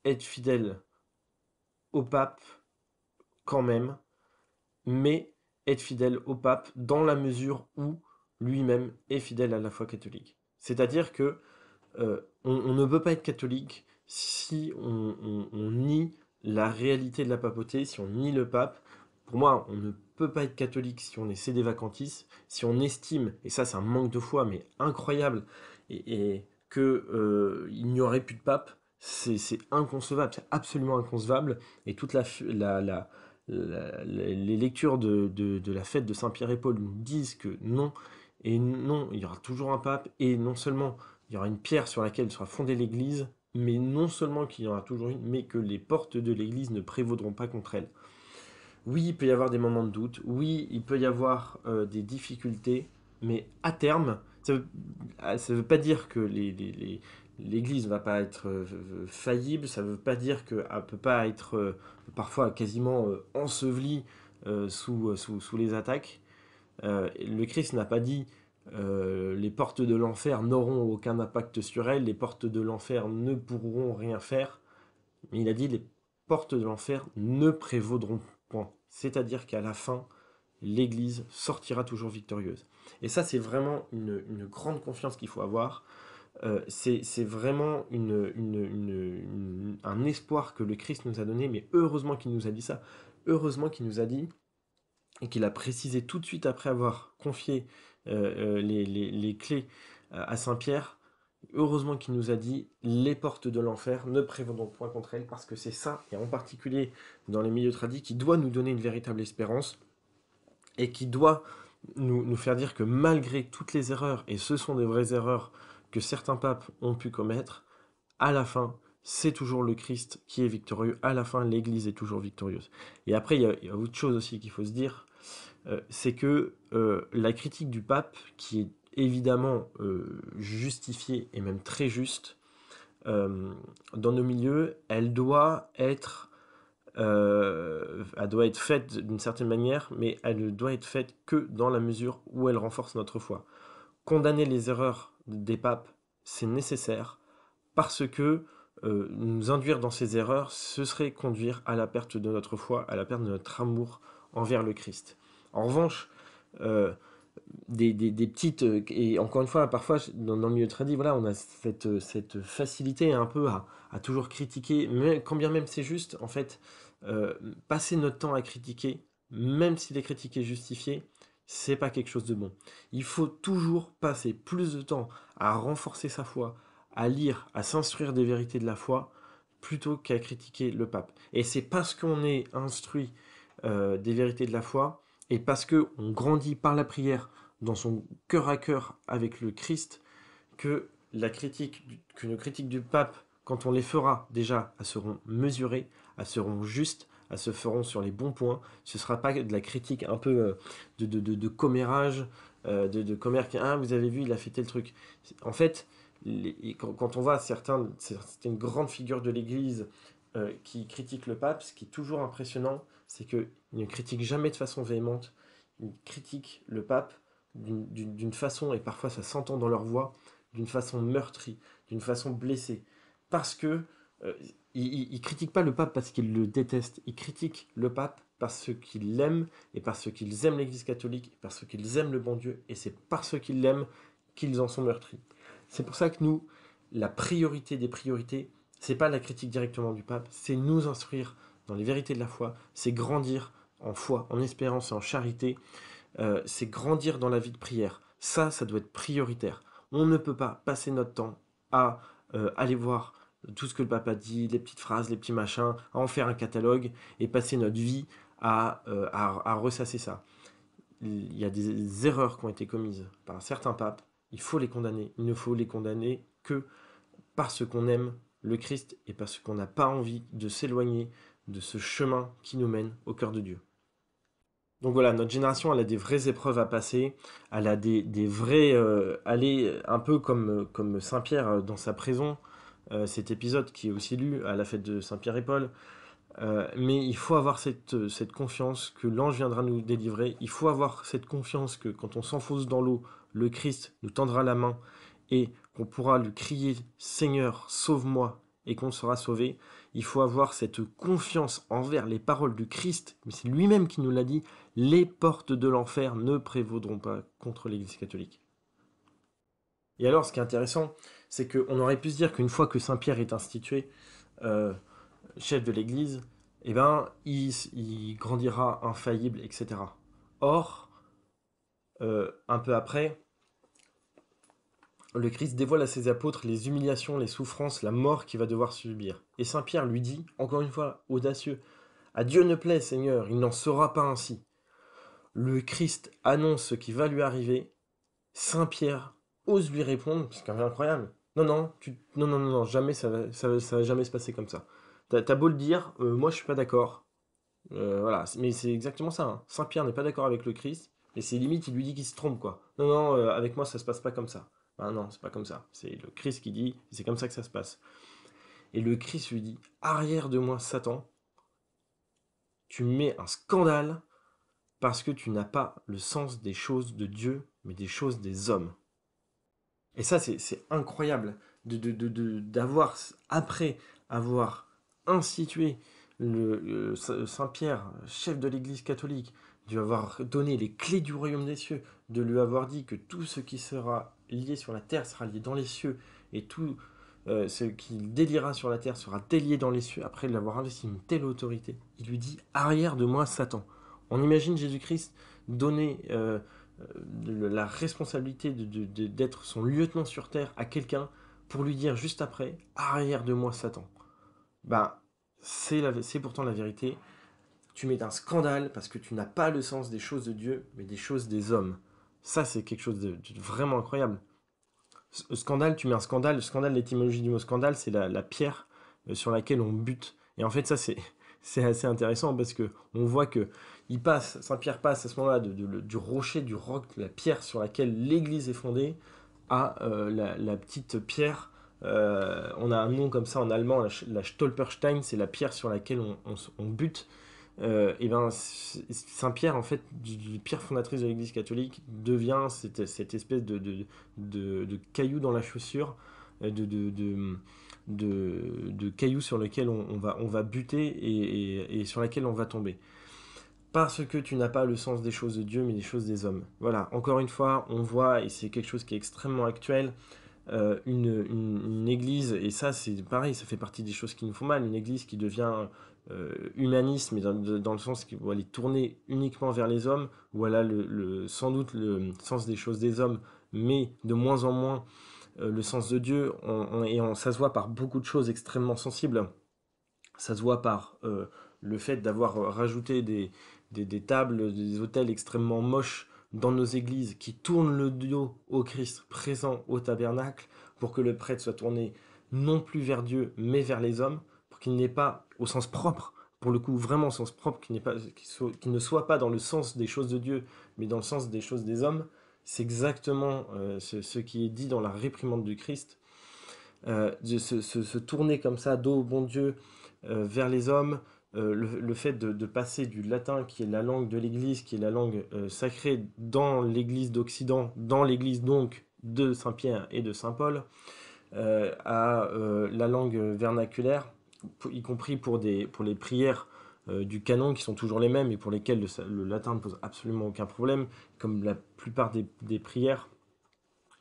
être fidèle au pape quand même, mais être fidèle au pape dans la mesure où lui-même est fidèle à la foi catholique. C'est-à-dire que on ne peut pas être catholique si on nie la réalité de la papauté, si on nie le pape. Pour moi, on ne peut pas être catholique si on est sédé vacantis, si on estime, et ça c'est un manque de foi, mais incroyable, et que il n'y aurait plus de pape, c'est inconcevable, c'est absolument inconcevable, et toute les lectures de la fête de Saint-Pierre et Paul nous disent que non, et non, il y aura toujours un pape, et non seulement il y aura une pierre sur laquelle sera fondée l'Église, mais non seulement qu'il y en aura toujours une, mais que les portes de l'Église ne prévaudront pas contre elle. Oui, il peut y avoir des moments de doute, oui, il peut y avoir des difficultés, mais à terme, ça veut pas dire que l'Église ne va pas être faillible, ça ne veut pas dire qu'elle ne peut pas être parfois quasiment ensevelie sous les attaques. Le Christ n'a pas dit les portes de l'enfer n'auront aucun impact sur elle, les portes de l'enfer ne pourront rien faire, mais il a dit les portes de l'enfer ne prévaudront point. C'est-à-dire qu'à la fin, l'Église sortira toujours victorieuse. Et ça, c'est vraiment une grande confiance qu'il faut avoir. C'est vraiment un espoir que le Christ nous a donné, mais heureusement qu'il nous a dit ça. Heureusement qu'il nous a dit et qu'il a précisé tout de suite après avoir confié les clés à Saint-Pierre. Heureusement qu'il nous a dit les portes de l'enfer ne prévaudront point contre elles, parce que c'est ça, et en particulier dans les milieux tradis, qui doit nous donner une véritable espérance et qui doit nous faire dire que malgré toutes les erreurs, et ce sont des vraies erreurs que certains papes ont pu commettre, à la fin, c'est toujours le Christ qui est victorieux. À la fin, l'Église est toujours victorieuse. Et après, il y a autre chose aussi qu'il faut se dire, c'est que la critique du pape, qui est évidemment justifiée et même très juste, dans nos milieux, elle doit être faite d'une certaine manière, mais elle ne doit être faite que dans la mesure où elle renforce notre foi. Condamner les erreurs des papes, c'est nécessaire, parce que nous induire dans ces erreurs, ce serait conduire à la perte de notre foi, à la perte de notre amour envers le Christ. En revanche, euh, des petites... et encore une fois, parfois, dans le milieu tradit, voilà, on a cette facilité un peu à toujours critiquer, mais quand bien même c'est juste, en fait, passer notre temps à critiquer, même si les critiques est justifiée, c'est pas quelque chose de bon. Il faut toujours passer plus de temps à renforcer sa foi, à lire, à s'instruire des vérités de la foi, plutôt qu'à critiquer le pape. Et c'est parce qu'on est instruit des vérités de la foi, et parce qu'on grandit par la prière dans son cœur à cœur avec le Christ, que nos critiques du pape, quand on les fera, déjà, elles seront mesurées, elles seront justes, elles se feront sur les bons points. Ce ne sera pas de la critique un peu de commérage, de commère qui, ah, vous avez vu, il a fait tel truc. En fait, quand on voit certaines grandes figures de l'Église qui critiquent le pape, ce qui est toujours impressionnant, c'est qu'ils ne critiquent jamais de façon véhémente. Ils critiquent le pape d'une façon, et parfois ça s'entend dans leur voix, d'une façon meurtrie, d'une façon blessée. Parce que ils critiquent pas le pape parce qu'ils le détestent, ils critiquent le pape parce qu'ils l'aiment, et parce qu'ils aiment l'Église catholique, et parce qu'ils aiment le bon Dieu, et c'est parce qu'ils l'aiment qu'ils en sont meurtris. C'est pour ça que nous, la priorité des priorités, c'est pas la critique directement du pape, c'est nous instruire dans les vérités de la foi, c'est grandir en foi, en espérance et en charité, c'est grandir dans la vie de prière. Ça doit être prioritaire. On ne peut pas passer notre temps à aller voir tout ce que le pape a dit, les petites phrases, les petits machins, à en faire un catalogue et passer notre vie à ressasser ça. Il y a des erreurs qui ont été commises par certains papes, il faut les condamner. Il ne faut les condamner que parce qu'on aime le Christ et parce qu'on n'a pas envie de s'éloigner de ce chemin qui nous mène au cœur de Dieu. Donc voilà, notre génération, elle a des vraies épreuves à passer, elle a des vrais... elle est un peu comme Saint-Pierre dans sa prison, cet épisode qui est aussi lu à la fête de Saint-Pierre et Paul. Mais il faut avoir cette confiance que l'ange viendra nous délivrer. Il faut avoir cette confiance que quand on s'enfonce dans l'eau, le Christ nous tendra la main et qu'on pourra lui crier Seigneur, sauve-moi et qu'on sera sauvé. Il faut avoir cette confiance envers les paroles du Christ, mais c'est lui-même qui nous l'a dit, les portes de l'enfer ne prévaudront pas contre l'Église catholique. Et alors, ce qui est intéressant, c'est qu'on aurait pu se dire qu'une fois que Saint-Pierre est institué, chef de l'Église, eh ben, il grandira infaillible, etc. Or, un peu après, le Christ dévoile à ses apôtres les humiliations, les souffrances, la mort qu'il va devoir subir. Et Saint Pierre lui dit, encore une fois, audacieux, « À Dieu ne plaît, Seigneur, il n'en sera pas ainsi. » Le Christ annonce ce qui va lui arriver. Saint Pierre ose lui répondre, c'est quand même incroyable. Non, non, non, jamais ça va jamais se passer comme ça. T'as beau le dire, moi je suis pas d'accord. Voilà, mais c'est exactement ça. Hein. Saint Pierre n'est pas d'accord avec le Christ, et c'est limite, il lui dit qu'il se trompe, quoi. Non, non, avec moi ça se passe pas comme ça. Ben non, c'est pas comme ça. C'est le Christ qui dit, c'est comme ça que ça se passe. Et le Christ lui dit, arrière de moi, Satan, tu mets un scandale parce que tu n'as pas le sens des choses de Dieu, mais des choses des hommes. Et ça, c'est incroyable d'avoir, après avoir institué Saint-Pierre, chef de l'Église catholique, de lui avoir donné les clés du royaume des cieux, de lui avoir dit que tout ce qui sera lié sur la terre sera lié dans les cieux, et tout ce qui déliera sur la terre sera délié dans les cieux, après l'avoir investi une telle autorité. Il lui dit, arrière de moi, Satan. On imagine Jésus-Christ donner la responsabilité d'être son lieutenant sur terre à quelqu'un pour lui dire juste après, arrière de moi, Satan. Ben, c'est pourtant la vérité. tu mets un scandale parce que tu n'as pas le sens des choses de Dieu, mais des choses des hommes. Ça, c'est quelque chose de vraiment incroyable. Scandale, tu mets un scandale. Le scandale, l'étymologie du mot scandale, c'est la pierre sur laquelle on bute. Et en fait, ça, c'est assez intéressant parce que on voit que Saint-Pierre passe à ce moment-là du rocher, du roc, de la pierre sur laquelle l'Église est fondée, à la petite pierre. On a un nom comme ça en allemand, la Stolperstein, c'est la pierre sur laquelle on bute. Et ben Saint-Pierre, en fait, du pierre fondatrice de l'Église catholique, devient cette espèce de caillou dans la chaussure, de caillou sur lequel on va buter et sur laquelle on va tomber. Parce que tu n'as pas le sens des choses de Dieu, mais des choses des hommes. Voilà, encore une fois, on voit, et c'est quelque chose qui est extrêmement actuel, une église, et ça c'est pareil, ça fait partie des choses qui nous font mal, une église qui devient humaniste, mais dans le sens où elle est tournée uniquement vers les hommes, où elle a sans doute le sens des choses des hommes, mais de moins en moins le sens de Dieu, ça se voit par beaucoup de choses extrêmement sensibles. Ça se voit par le fait d'avoir rajouté des tables, des autels extrêmement moches dans nos églises qui tournent le dos au Christ présent au tabernacle pour que le prêtre soit tourné non plus vers Dieu mais vers les hommes, pour qu'il n'ait pas au sens propre, pour le coup vraiment au sens propre, qu'il ne soit pas dans le sens des choses de Dieu mais dans le sens des choses des hommes. C'est exactement ce qui est dit dans la réprimande du Christ. De se tourner comme ça, dos au bon Dieu, vers les hommes, le fait de passer du latin, qui est la langue de l'Église, qui est la langue sacrée dans l'Église d'Occident, dans l'Église donc de Saint-Pierre et de Saint-Paul, à la langue vernaculaire, y compris pour les prières du canon, qui sont toujours les mêmes et pour lesquelles le latin ne pose absolument aucun problème, comme la plupart des prières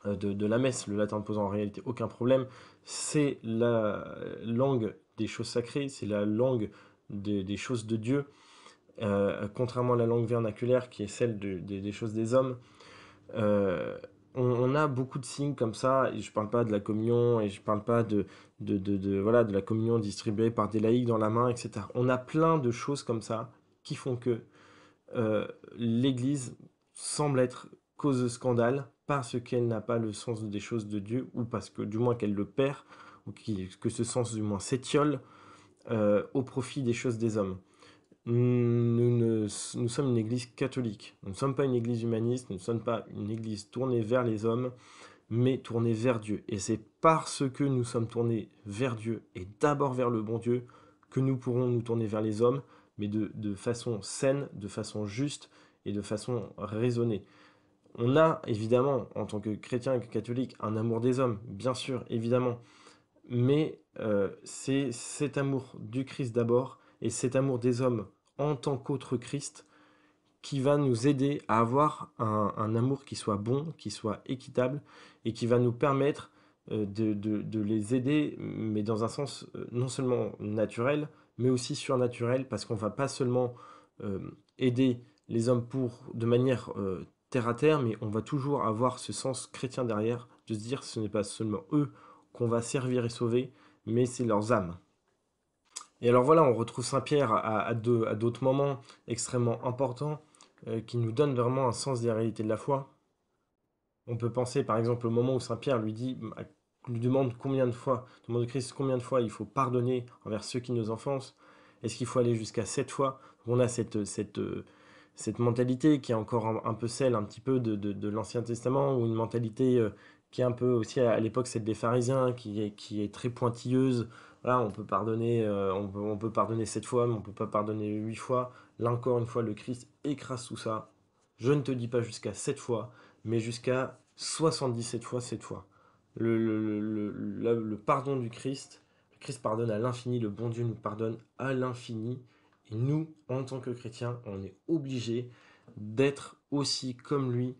de la messe, le latin ne pose en réalité aucun problème. C'est la langue des choses sacrées, c'est la langue des choses de Dieu, contrairement à la langue vernaculaire qui est celle des choses des hommes. On a beaucoup de signes comme ça, et je ne parle pas de la communion, et je ne parle pas voilà, de la communion distribuée par des laïcs dans la main, etc. On a plein de choses comme ça qui font que l'Église semble être cause de scandale parce qu'elle n'a pas le sens des choses de Dieu, ou parce que du moins qu'elle le perd, ou que ce sens du moins s'étiole au profit des choses des hommes. Nous sommes une église catholique, nous ne sommes pas une église humaniste, nous ne sommes pas une église tournée vers les hommes, mais tournée vers Dieu. Et c'est parce que nous sommes tournés vers Dieu, et d'abord vers le bon Dieu, que nous pourrons nous tourner vers les hommes, mais de façon saine, de façon juste et de façon raisonnée. On a évidemment, en tant que chrétien et que catholique, un amour des hommes, bien sûr, évidemment, mais c'est cet amour du Christ d'abord, et cet amour des hommes en tant qu'autre Christ, qui va nous aider à avoir un amour qui soit bon, qui soit équitable, et qui va nous permettre de les aider, mais dans un sens non seulement naturel, mais aussi surnaturel, parce qu'on ne va pas seulement aider les hommes de manière terre à terre, mais on va toujours avoir ce sens chrétien derrière, de se dire ce n'est pas seulement eux qu'on va servir et sauver, mais c'est leurs âmes. Et alors voilà, on retrouve Saint-Pierre à d'autres moments extrêmement importants qui nous donnent vraiment un sens des réalités de la foi. On peut penser par exemple au moment où Saint-Pierre lui demande combien de fois, demande de Christ combien de fois il faut pardonner envers ceux qui nous offensent. Est-ce qu'il faut aller jusqu'à 7 fois? On a cette mentalité qui est encore un peu celle un petit peu de l'Ancien Testament, ou une mentalité qui est un peu aussi à l'époque celle des pharisiens, qui est très pointilleuse. Voilà, on peut pardonner, on peut pardonner 7 fois, mais on ne peut pas pardonner 8 fois. Là encore une fois, le Christ écrase tout ça. Je ne te dis pas jusqu'à 7 fois, mais jusqu'à 77 fois 7 fois. Le pardon du Christ, le Christ pardonne à l'infini, le bon Dieu nous pardonne à l'infini. Et nous, en tant que chrétiens, on est obligés d'être aussi comme lui,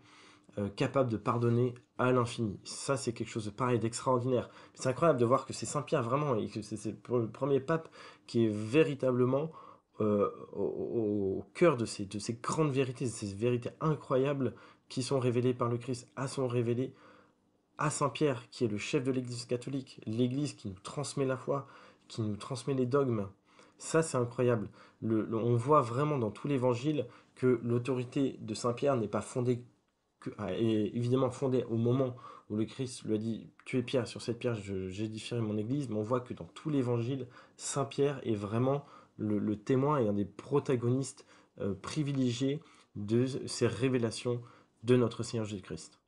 capable de pardonner à l'infini. Ça, c'est quelque chose de pareil, d'extraordinaire. C'est incroyable de voir que c'est Saint-Pierre vraiment, et que c'est le premier pape qui est véritablement au cœur de ces grandes vérités, de ces vérités incroyables qui sont révélées par le Christ, sont révélées à Saint-Pierre, qui est le chef de l'Église catholique, l'Église qui nous transmet la foi, qui nous transmet les dogmes, Ça, c'est incroyable. On voit vraiment dans tout l'évangile que l'autorité de Saint Pierre n'est pas fondée est évidemment fondée au moment où le Christ lui a dit tu es Pierre, sur cette pierre j'édifierai mon église, mais on voit que dans tout l'évangile, Saint Pierre est vraiment le témoin et un des protagonistes privilégiés de ces révélations de notre Seigneur Jésus-Christ.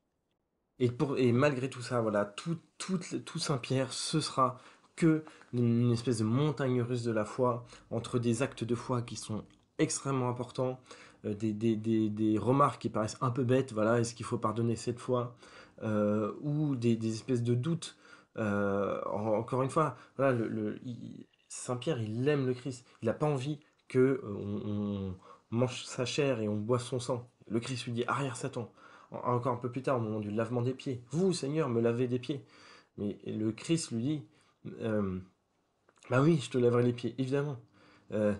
Et malgré tout ça, voilà, tout Saint-Pierre, ce sera que une espèce de montagne russe de la foi, entre des actes de foi qui sont extrêmement importants, des remarques qui paraissent un peu bêtes, voilà, est-ce qu'il faut pardonner cette fois, ou des espèces de doutes. Encore une fois, voilà, Saint-Pierre, il aime le Christ, il n'a pas envie que on mange sa chair et on boive son sang. Le Christ lui dit, arrière Satan, encore un peu plus tard, au moment du lavement des pieds. Vous, Seigneur, me lavez des pieds. Mais le Christ lui dit, euh, bah oui, je te laverai les pieds, évidemment. Euh,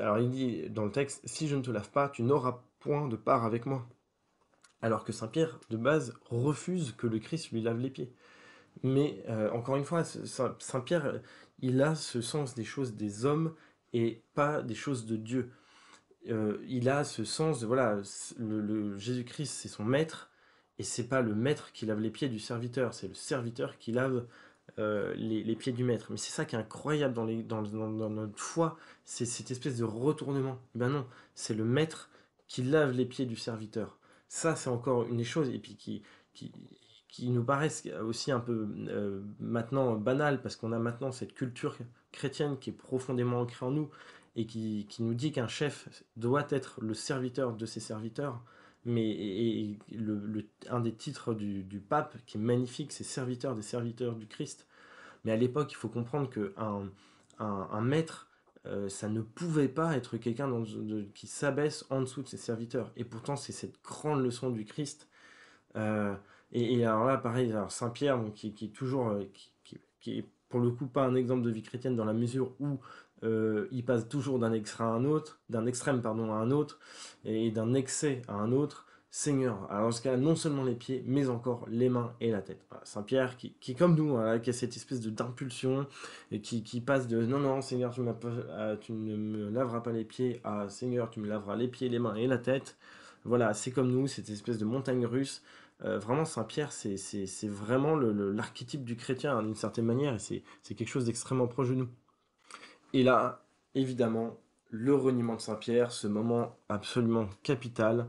alors il dit dans le texte, si je ne te lave pas, tu n'auras point de part avec moi. Alors que Saint Pierre, de base, refuse que le Christ lui lave les pieds. Mais encore une fois, Saint Pierre, il a ce sens des choses des hommes et pas des choses de Dieu. Il a ce sens de voilà, Jésus-Christ c'est son maître et c'est pas le maître qui lave les pieds du serviteur, c'est le serviteur qui lave les pieds du maître. Mais c'est ça qui est incroyable dans notre foi, c'est cette espèce de retournement. Eh ben non, c'est le maître qui lave les pieds du serviteur. Ça, c'est encore une des choses, et puis qui, qui nous paraissent aussi un peu maintenant banales, parce qu'on a maintenant cette culture chrétienne qui est profondément ancrée en nous, et qui nous dit qu'un chef doit être le serviteur de ses serviteurs. Mais un des titres du pape qui est magnifique, c'est serviteur des serviteurs du Christ. Mais à l'époque, il faut comprendre qu'un maître, ça ne pouvait pas être quelqu'un qui s'abaisse en dessous de ses serviteurs. Et pourtant, c'est cette grande leçon du Christ. Euh, et alors là, pareil, alors Saint-Pierre, qui est toujours, qui est pour le coup pas un exemple de vie chrétienne dans la mesure où il passe toujours d'un extrême à un autre, d'un extrême pardon à un autre, et d'un excès à un autre. Seigneur, alors dans ce cas, non seulement les pieds, mais encore les mains et la tête. Voilà, Saint-Pierre qui est comme nous, voilà, qui a cette espèce d'impulsion, et qui passe de non, non, Seigneur, tu ne me laveras pas les pieds, à Seigneur, tu me laveras les pieds, les mains et la tête. Voilà, c'est comme nous, cette espèce de montagne russe. Vraiment, Saint-Pierre, c'est vraiment l'archétype du chrétien, hein, d'une certaine manière, et c'est quelque chose d'extrêmement proche de nous. Et là, évidemment, le reniement de Saint-Pierre, ce moment absolument capital.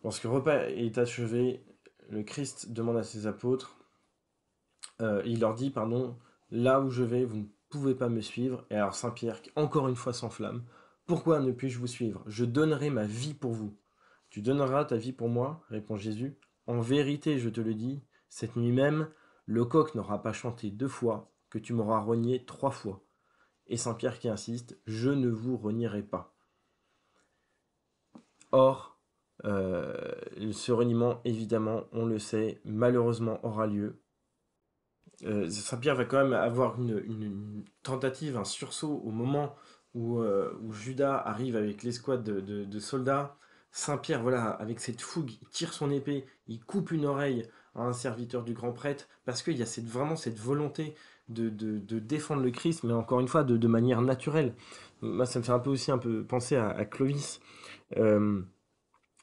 Lorsque le repas est achevé, le Christ demande à ses apôtres, il leur dit, pardon, là où je vais, vous ne pouvez pas me suivre. Et alors Saint-Pierre, qui encore une fois s'enflamme, pourquoi ne puis-je vous suivre? Je donnerai ma vie pour vous. Tu donneras ta vie pour moi, répond Jésus. En vérité, je te le dis, cette nuit même, le coq n'aura pas chanté 2 fois, que tu m'auras renié 3 fois. Et Saint-Pierre qui insiste, je ne vous renierai pas. Or, ce reniement, évidemment, on le sait, malheureusement aura lieu. Saint-Pierre va quand même avoir une tentative, un sursaut au moment où Judas arrive avec l'escouade de soldats. Saint-Pierre, voilà, avec cette fougue, il tire son épée, il coupe une oreille à un serviteur du grand prêtre, parce qu'il y a vraiment cette volonté de défendre le Christ, mais encore une fois, de manière naturelle. Moi, ça me fait un peu aussi penser à Clovis. Euh,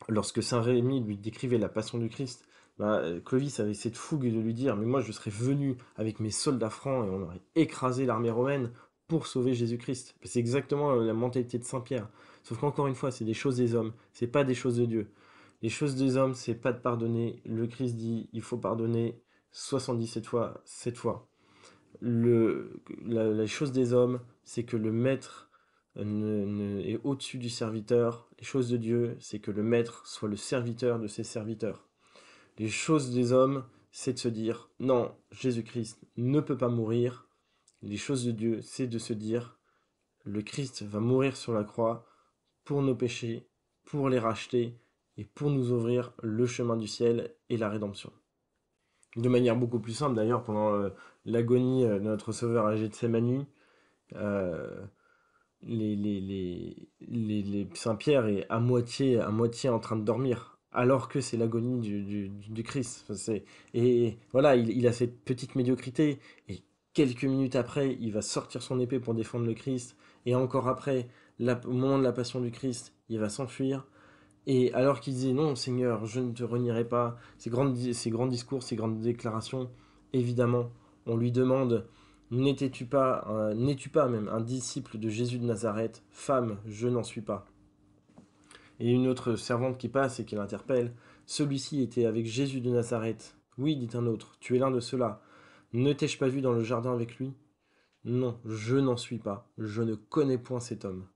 Lorsque Saint Rémy lui décrivait la passion du Christ, bah, Clovis avait cette fougue de lui dire, mais moi je serais venu avec mes soldats francs et on aurait écrasé l'armée romaine pour sauver Jésus-Christ. C'est exactement la mentalité de Saint-Pierre. Sauf qu'encore une fois, c'est des choses des hommes, c'est pas des choses de Dieu. Les choses des hommes, c'est pas de pardonner. Le Christ dit, il faut pardonner 77 fois, 7 fois. La chose des hommes, c'est que le maître est au-dessus du serviteur. Les choses de Dieu, c'est que le maître soit le serviteur de ses serviteurs. Les choses des hommes, c'est de se dire, non, Jésus-Christ ne peut pas mourir. Les choses de Dieu, c'est de se dire, le Christ va mourir sur la croix pour nos péchés, pour les racheter et pour nous ouvrir le chemin du ciel et la rédemption. De manière beaucoup plus simple d'ailleurs, pendant l'agonie de notre Sauveur à Gethsémani, euh, Saint-Pierre est à moitié en train de dormir, alors que c'est l'agonie du Christ. Enfin, et voilà, il a cette petite médiocrité, et quelques minutes après, il va sortir son épée pour défendre le Christ, et encore après, au moment de la passion du Christ, il va s'enfuir. Et alors qu'il disait non, Seigneur, je ne te renierai pas, ces grands discours, ces grandes déclarations, évidemment, on lui demande n'es-tu pas même un disciple de Jésus de Nazareth? Femme, je n'en suis pas. Et une autre servante qui passe et qui l'interpelle, celui-ci était avec Jésus de Nazareth. Oui, dit un autre, tu es l'un de ceux-là. Ne t'ai-je pas vu dans le jardin avec lui? Non, je n'en suis pas, je ne connais point cet homme.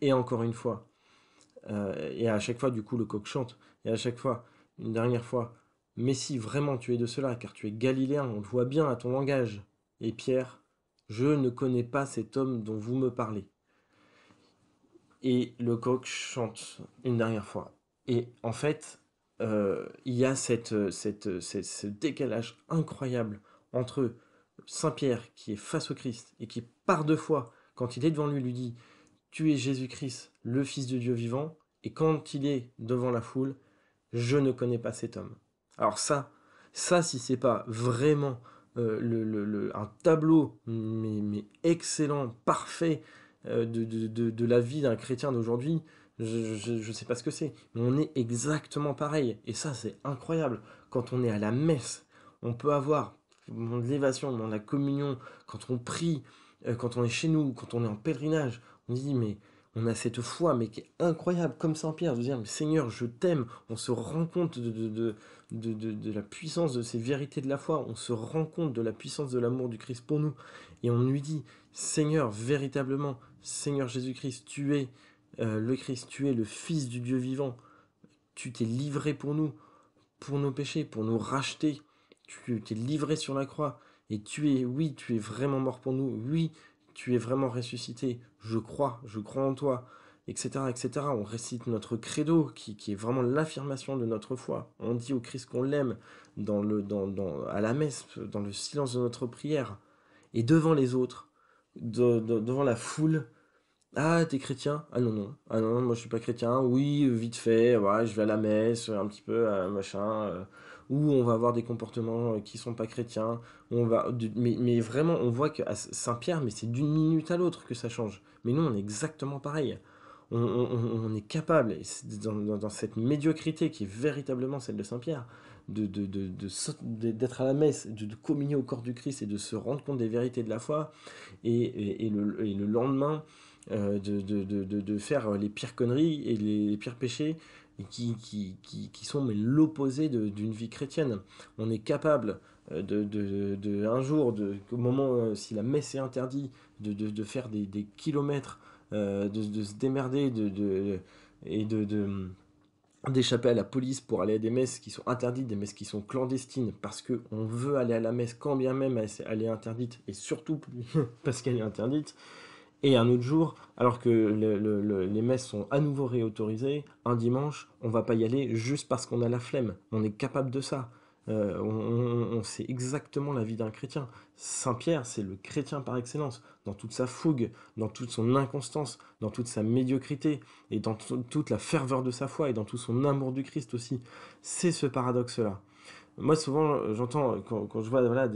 Et encore une fois, et à chaque fois, du coup, le coq chante. Et à chaque fois, une dernière fois, mais si vraiment tu es de cela, car tu es galiléen, on le voit bien à ton langage. Et Pierre, je ne connais pas cet homme dont vous me parlez. Et le coq chante une dernière fois. Et en fait, il y a ce décalage incroyable entre Saint-Pierre qui est face au Christ et qui, par deux fois, quand il est devant lui, lui dit tu es Jésus-Christ, le Fils de Dieu vivant, et quand il est devant la foule, je ne connais pas cet homme. Alors ça si c'est pas vraiment un tableau, mais excellent, parfait, de la vie d'un chrétien d'aujourd'hui, je sais pas ce que c'est, mais on est exactement pareil. Et ça, c'est incroyable. Quand on est à la messe, on peut avoir dans l'élévation, dans la communion, quand on prie, quand on est chez nous, quand on est en pèlerinage, on dit, mais on a cette foi, mais qui est incroyable, comme Saint-Pierre, de dire, mais Seigneur, je t'aime. On se rend compte de la puissance de ces vérités de la foi, on se rend compte de la puissance de l'amour du Christ pour nous, et on lui dit, Seigneur, véritablement, Seigneur Jésus-Christ, tu es le Christ, tu es le Fils du Dieu vivant, tu t'es livré pour nos péchés, pour nous racheter, tu t'es livré sur la croix, et oui, tu es vraiment mort pour nous, oui, tu es vraiment ressuscité, je crois en toi, etc., etc. On récite notre credo, qui est vraiment l'affirmation de notre foi. On dit au Christ qu'on l'aime à la messe, dans le silence de notre prière, et devant les autres, devant la foule. Ah, t'es chrétien? Ah non, non. Ah non, moi je suis pas chrétien. Oui, vite fait, ouais, je vais à la messe, un petit peu, machin. Où on va avoir des comportements qui sont pas chrétiens. Mais vraiment, on voit qu'à Saint-Pierre, mais c'est d'une minute à l'autre que ça change. Mais nous, on est exactement pareil. On est capable, et c'est dans cette médiocrité qui est véritablement celle de Saint-Pierre, d'être à la messe, de communier au corps du Christ et de se rendre compte des vérités de la foi. Et le lendemain, de faire les pires conneries et les pires péchés qui sont mais l'opposé d'une vie chrétienne. On est capable un jour, au moment si la messe est interdite, de faire des kilomètres, de se démerder et d'échapper à la police pour aller à des messes qui sont interdites, des messes qui sont clandestines, parce qu'on veut aller à la messe quand bien même elle est interdite, et surtout parce qu'elle est interdite. Et un autre jour, alors que les messes sont à nouveau réautorisées, un dimanche, on va pas y aller juste parce qu'on a la flemme. On est capable de ça. On sait exactement la vie d'un chrétien. Saint-Pierre, c'est le chrétien par excellence, dans toute sa fougue, dans toute son inconstance, dans toute sa médiocrité, et dans toute la ferveur de sa foi, et dans tout son amour du Christ aussi. C'est ce paradoxe-là. Moi, souvent, j'entends, quand je vois voilà,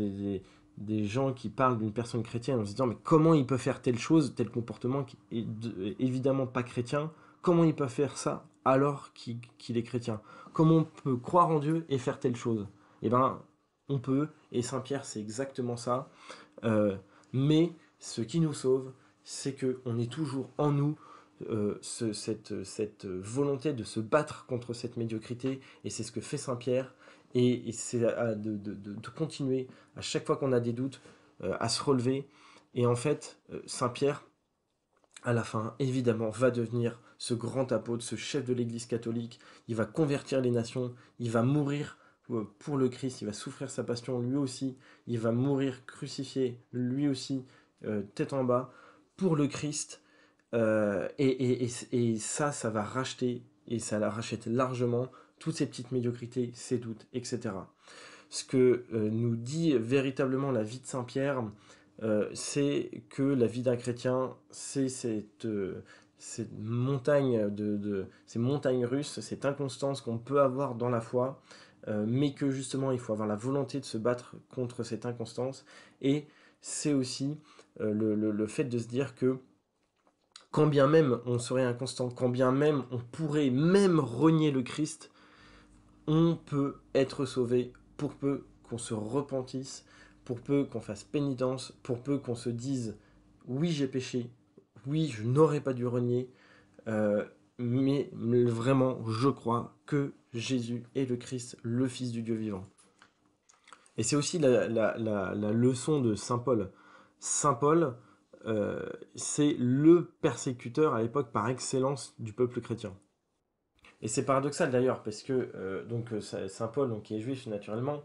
des gens qui parlent d'une personne chrétienne en se disant mais comment il peut faire telle chose, tel comportement qui est évidemment pas chrétien, comment il peut faire ça alors qu'il est chrétien? Comment on peut croire en Dieu et faire telle chose? Eh ben, on peut, et Saint-Pierre c'est exactement ça. Mais ce qui nous sauve, c'est qu'on est toujours en nous cette volonté de se battre contre cette médiocrité, et c'est ce que fait Saint-Pierre, et c'est de continuer, à chaque fois qu'on a des doutes, à se relever, et en fait, Saint-Pierre, à la fin, évidemment, va devenir ce grand apôtre, ce chef de l'Église catholique, il va convertir les nations, il va mourir pour le Christ, il va souffrir sa passion lui aussi, il va mourir crucifié lui aussi, tête en bas, pour le Christ, et ça va racheter, et ça la rachète largement, toutes ces petites médiocrités, ces doutes, etc. Ce que nous dit véritablement la vie de Saint-Pierre, c'est que la vie d'un chrétien, c'est cette montagne ces montagnes russes, cette inconstance qu'on peut avoir dans la foi, mais que justement il faut avoir la volonté de se battre contre cette inconstance, et c'est aussi le fait de se dire que quand bien même on serait inconstant, quand bien même on pourrait même renier le Christ, on peut être sauvé pour peu qu'on se repentisse, pour peu qu'on fasse pénitence, pour peu qu'on se dise oui j'ai péché, oui je n'aurais pas dû renier, euh, mais vraiment je crois que Jésus est le Christ, le Fils du Dieu vivant. Et c'est aussi la leçon de Saint Paul. Saint Paul, c'est le persécuteur à l'époque par excellence du peuple chrétien. Et c'est paradoxal d'ailleurs, parce que Saint Paul, donc, qui est juif naturellement,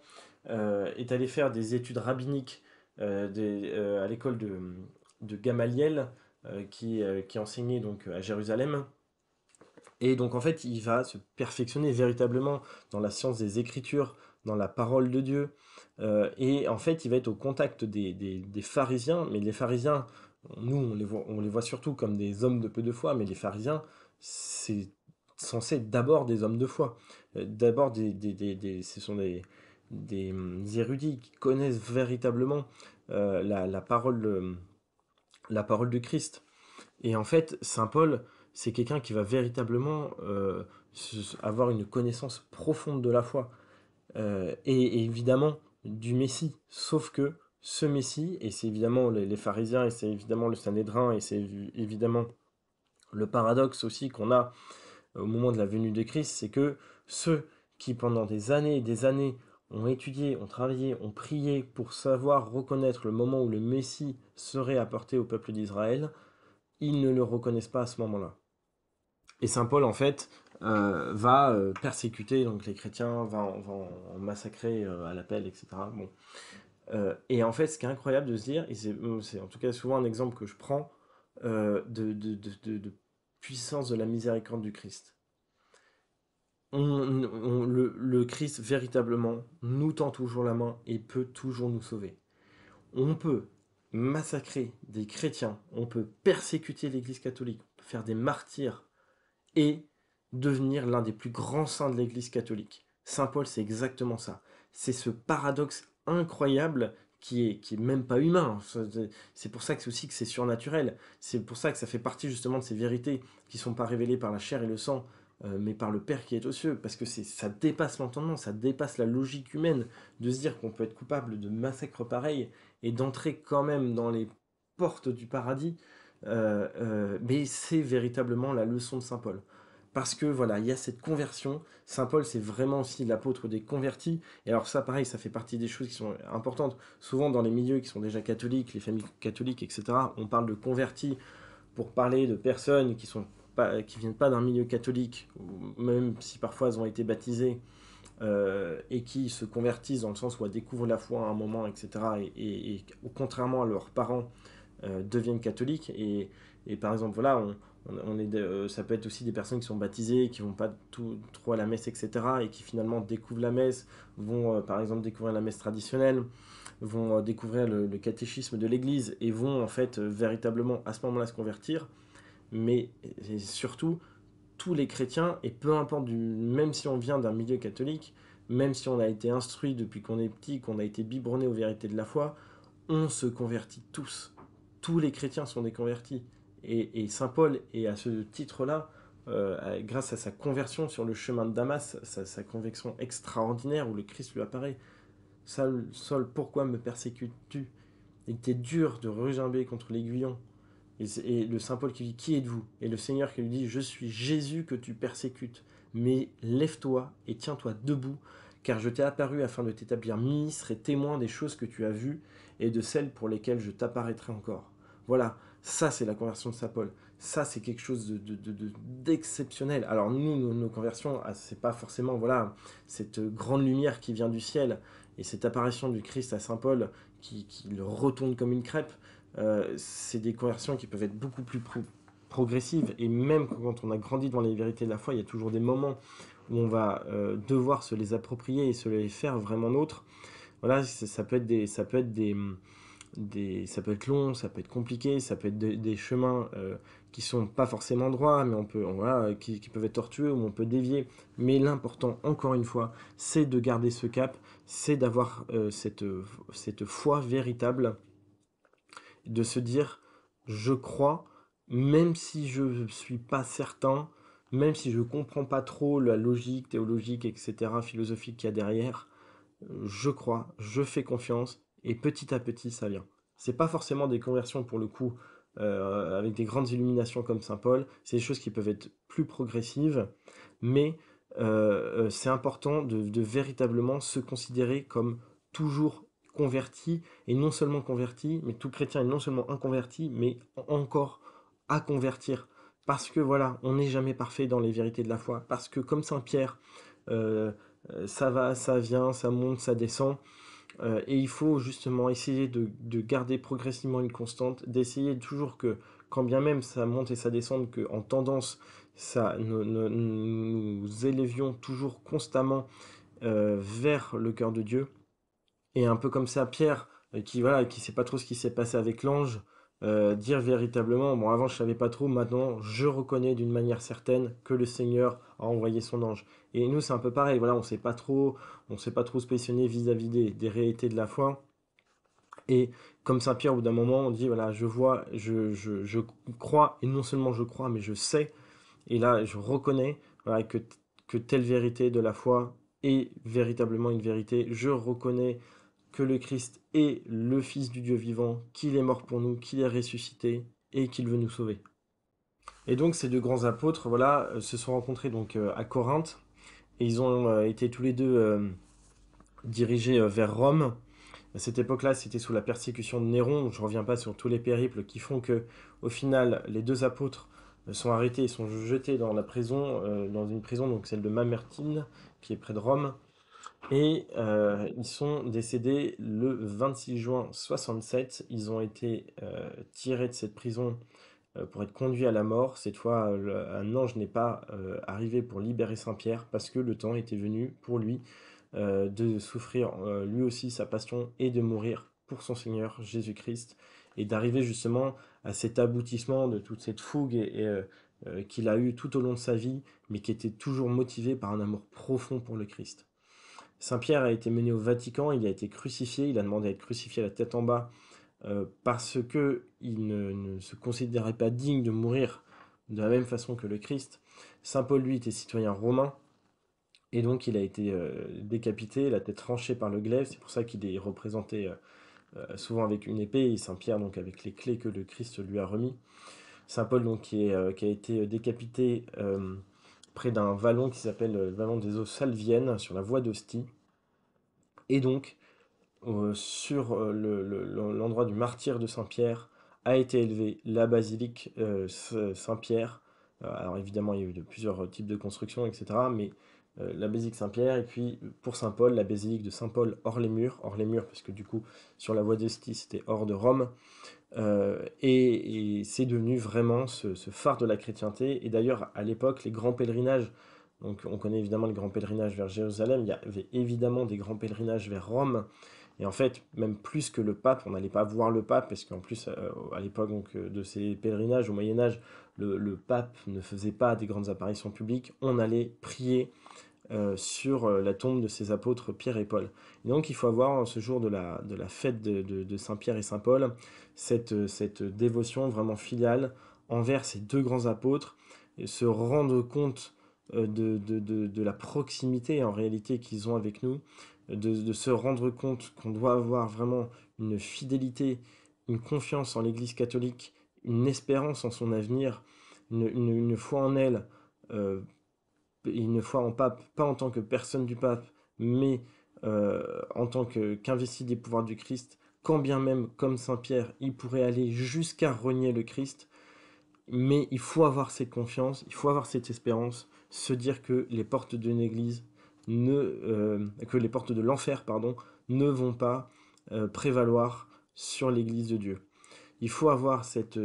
est allé faire des études rabbiniques à l'école de Gamaliel, qui enseignait donc, à Jérusalem. Et donc en fait, il va se perfectionner véritablement dans la science des Écritures, dans la parole de Dieu. Et en fait, il va être au contact des pharisiens. Mais les pharisiens, nous, on les voit surtout comme des hommes de peu de foi, mais les pharisiens, c'est censé être d'abord des hommes de foi. D'abord, ce sont des érudits qui connaissent véritablement la parole de Christ. Et en fait, Saint Paul, c'est quelqu'un qui va véritablement avoir une connaissance profonde de la foi. Et évidemment du Messie. Sauf que ce Messie, et c'est évidemment les pharisiens, et c'est évidemment le Sanhédrin, et c'est évidemment le paradoxe aussi qu'on a au moment de la venue de Christ, c'est que ceux qui pendant des années et des années ont étudié, ont travaillé, ont prié pour savoir reconnaître le moment où le Messie serait apporté au peuple d'Israël, ils ne le reconnaissent pas à ce moment-là. Et Saint Paul, en fait, va persécuter donc, les chrétiens, va en massacrer à l'appel, etc. Bon. Et en fait, ce qui est incroyable de se dire, et c'est en tout cas souvent un exemple que je prends, de puissance de la miséricorde du Christ. Le Christ, véritablement, nous tend toujours la main et peut toujours nous sauver. On peut massacrer des chrétiens, on peut persécuter l'Église catholique, on peut faire des martyrs, et devenir l'un des plus grands saints de l'Église catholique. Saint Paul, c'est exactement ça. C'est ce paradoxe incroyable qui est même pas humain. C'est pour ça que c'est aussi que c'est surnaturel. C'est pour ça que ça fait partie justement de ces vérités qui ne sont pas révélées par la chair et le sang, mais par le Père qui est aux cieux. Parce que ça dépasse l'entendement, ça dépasse la logique humaine de se dire qu'on peut être coupable de massacres pareils et d'entrer quand même dans les portes du paradis. Mais c'est véritablement la leçon de Saint Paul. Parce que voilà, il y a cette conversion. Saint Paul, c'est vraiment aussi l'apôtre des convertis. Et alors ça, pareil, ça fait partie des choses qui sont importantes. Souvent, dans les milieux qui sont déjà catholiques, les familles catholiques, etc., on parle de convertis pour parler de personnes qui viennent pas d'un milieu catholique, ou même si parfois elles ont été baptisées, et qui se convertissent dans le sens où elles découvrent la foi à un moment, etc., et contrairement à leurs parents, deviennent catholiques. Et par exemple, voilà, ça peut être aussi des personnes qui sont baptisées, qui vont pas trop à la messe, etc., et qui finalement découvrent la messe, vont par exemple découvrir la messe traditionnelle, vont découvrir le catéchisme de l'Église, et vont en fait véritablement à ce moment-là se convertir. Mais surtout, tous les chrétiens, et peu importe, même si on vient d'un milieu catholique, même si on a été instruit depuis qu'on est petit, qu'on a été biberonné aux vérités de la foi, on se convertit tous. Tous les chrétiens sont des convertis. Et Saint Paul est à ce titre-là, grâce à sa conversion sur le chemin de Damas, sa conviction extraordinaire où le Christ lui apparaît. Saul, pourquoi me persécutes-tu? Il était dur de regimber contre l'aiguillon. Et le Saint Paul qui dit, qui êtes-vous? Et le Seigneur qui lui dit, je suis Jésus que tu persécutes. Mais lève-toi et tiens-toi debout, car je t'ai apparu afin de t'établir ministre et témoin des choses que tu as vues et de celles pour lesquelles je t'apparaîtrai encore. Voilà, ça c'est la conversion de Saint Paul. Ça c'est quelque chose d'exceptionnel. Alors nous, nos conversions, c'est pas forcément voilà cette grande lumière qui vient du ciel et cette apparition du Christ à Saint Paul qui le retourne comme une crêpe. C'est des conversions qui peuvent être beaucoup plus progressives, et même quand on a grandi dans les vérités de la foi, il y a toujours des moments où on va devoir se les approprier et se les faire vraiment nôtres. Voilà, ça peut être ça peut être long, ça peut être compliqué, ça peut être des chemins qui sont pas forcément droits, mais voilà, qui peuvent être tortueux, où on peut dévier. Mais l'important, encore une fois, c'est de garder ce cap, c'est d'avoir cette foi véritable, de se dire, je crois même si je ne suis pas certain, même si je ne comprends pas trop la logique théologique, etc., philosophique qu'il y a derrière, je crois, je fais confiance, et petit à petit, ça vient. C'est pas forcément des conversions pour le coup, avec des grandes illuminations comme Saint Paul, c'est des choses qui peuvent être plus progressives, mais c'est important de véritablement se considérer comme toujours converti, et non seulement converti, mais tout chrétien est non seulement un converti, mais encore à convertir. Parce que voilà, on n'est jamais parfait dans les vérités de la foi. Parce que comme Saint Pierre, euh, ça va, ça vient, ça monte, ça descend. Et il faut justement essayer de garder progressivement une constante, d'essayer toujours que, quand bien même ça monte et ça descend, qu'en tendance, nous élevions toujours constamment vers le cœur de Dieu. Et un peu comme ça, Pierre, qui voilà, qui sait pas trop ce qui s'est passé avec l'ange, dire véritablement, bon avant je savais pas trop, maintenant je reconnais d'une manière certaine que le Seigneur a envoyé son ange. Et nous c'est un peu pareil, voilà, on sait pas trop se positionner vis-à-vis des réalités de la foi. Et comme Saint Pierre, au bout d'un moment, on dit voilà, je vois, je crois, et non seulement je crois, mais je sais, et là je reconnais voilà, que telle vérité de la foi est véritablement une vérité. Je reconnais que le Christ est le Fils du Dieu vivant, qu'il est mort pour nous, qu'il est ressuscité et qu'il veut nous sauver. Et donc ces deux grands apôtres, voilà, se sont rencontrés donc à Corinthe et ils ont été tous les deux dirigés vers Rome. À cette époque-là, c'était sous la persécution de Néron. Je ne reviens pas sur tous les périples qui font que, au final, les deux apôtres sont arrêtés et sont jetés dans la prison, dans une prison, donc celle de Mamertine, qui est près de Rome. Et ils sont décédés le 26 juin 67. Ils ont été tirés de cette prison pour être conduits à la mort. Cette fois, un ange n'est pas arrivé pour libérer Saint-Pierre parce que le temps était venu pour lui de souffrir lui aussi sa passion et de mourir pour son Seigneur Jésus-Christ et d'arriver justement à cet aboutissement de toute cette fougue qu'il a eu tout au long de sa vie, mais qui était toujours motivé par un amour profond pour le Christ. Saint Pierre a été mené au Vatican, il a été crucifié, il a demandé à être crucifié la tête en bas parce que il ne se considérait pas digne de mourir de la même façon que le Christ. Saint Paul, lui, était citoyen romain, et donc il a été décapité, la tête tranchée par le glaive, c'est pour ça qu'il est représenté souvent avec une épée, et Saint Pierre donc avec les clés que le Christ lui a remis. Saint Paul donc qui a été décapité près d'un vallon qui s'appelle le vallon des eaux salviennes sur la voie d'Ostie. Et donc sur l'endroit du martyre de Saint-Pierre a été élevée la basilique Saint-Pierre. Alors évidemment, il y a eu de plusieurs types de constructions, etc. Mais la basilique Saint-Pierre, et puis pour Saint-Paul, la basilique de Saint-Paul hors les murs, parce que du coup, sur la voie d'Esti, c'était hors de Rome. Et c'est devenu vraiment ce phare de la chrétienté. Et d'ailleurs, à l'époque, les grands pèlerinages, donc on connaît évidemment les grands pèlerinages vers Jérusalem, il y avait évidemment des grands pèlerinages vers Rome. Et en fait, même plus que le pape, on n'allait pas voir le pape, parce qu'en plus, à l'époque donc, de ces pèlerinages, au Moyen-Âge, le pape ne faisait pas des grandes apparitions publiques. On allait prier sur la tombe de ces apôtres Pierre et Paul. Et donc il faut avoir ce jour de la fête de Saint-Pierre et Saint-Paul, cette dévotion vraiment filiale envers ces deux grands apôtres, et se rendre compte de la proximité en réalité qu'ils ont avec nous, de se rendre compte qu'on doit avoir vraiment une fidélité, une confiance en l'Église catholique, une espérance en son avenir, une foi en elle, euh, une foi en pape, pas en tant que personne du pape, mais en tant qu'investi des pouvoirs du Christ, quand bien même, comme Saint Pierre, il pourrait aller jusqu'à renier le Christ, mais il faut avoir cette confiance, il faut avoir cette espérance, se dire que les portes d'une église que les portes de l'enfer, pardon, ne vont pas prévaloir sur l'église de Dieu. Il faut avoir cette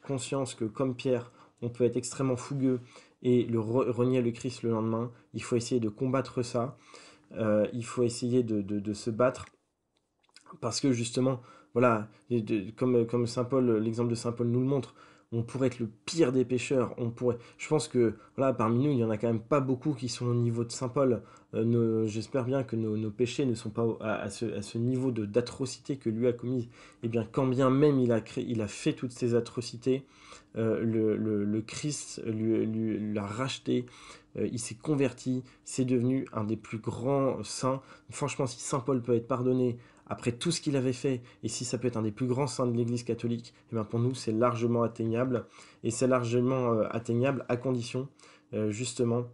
conscience que, comme Pierre, on peut être extrêmement fougueux et renier le Christ le lendemain. Il faut essayer de combattre ça. Il faut essayer de se battre parce que justement, voilà, comme Saint Paul, l'exemple de Saint Paul nous le montre, on pourrait être le pire des pécheurs, je pense que voilà, parmi nous, il y en a quand même pas beaucoup qui sont au niveau de Saint Paul. J'espère bien que nos péchés ne sont pas à ce niveau d'atrocité que lui a commis. Et bien, quand bien même il a fait toutes ces atrocités, le Christ l'a racheté, il s'est converti, c'est devenu un des plus grands saints. Franchement, si Saint Paul peut être pardonné après tout ce qu'il avait fait, et si ça peut être un des plus grands saints de l'Église catholique, et bien pour nous, c'est largement atteignable. Et c'est largement atteignable à condition, justement,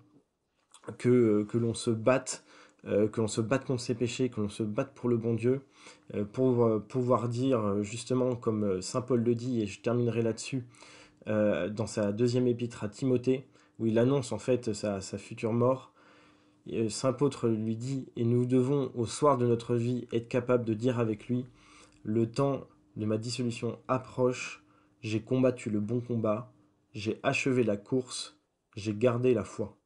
que l'on se batte. Que l'on se batte contre ses péchés, que l'on se batte pour le bon Dieu, pour pouvoir dire, justement, comme Saint Paul le dit, et je terminerai là-dessus, dans sa deuxième épître à Timothée, où il annonce en fait sa future mort. Saint Apôtre lui dit, et nous devons au soir de notre vie être capables de dire avec lui, le temps de ma dissolution approche, j'ai combattu le bon combat, j'ai achevé la course, j'ai gardé la foi.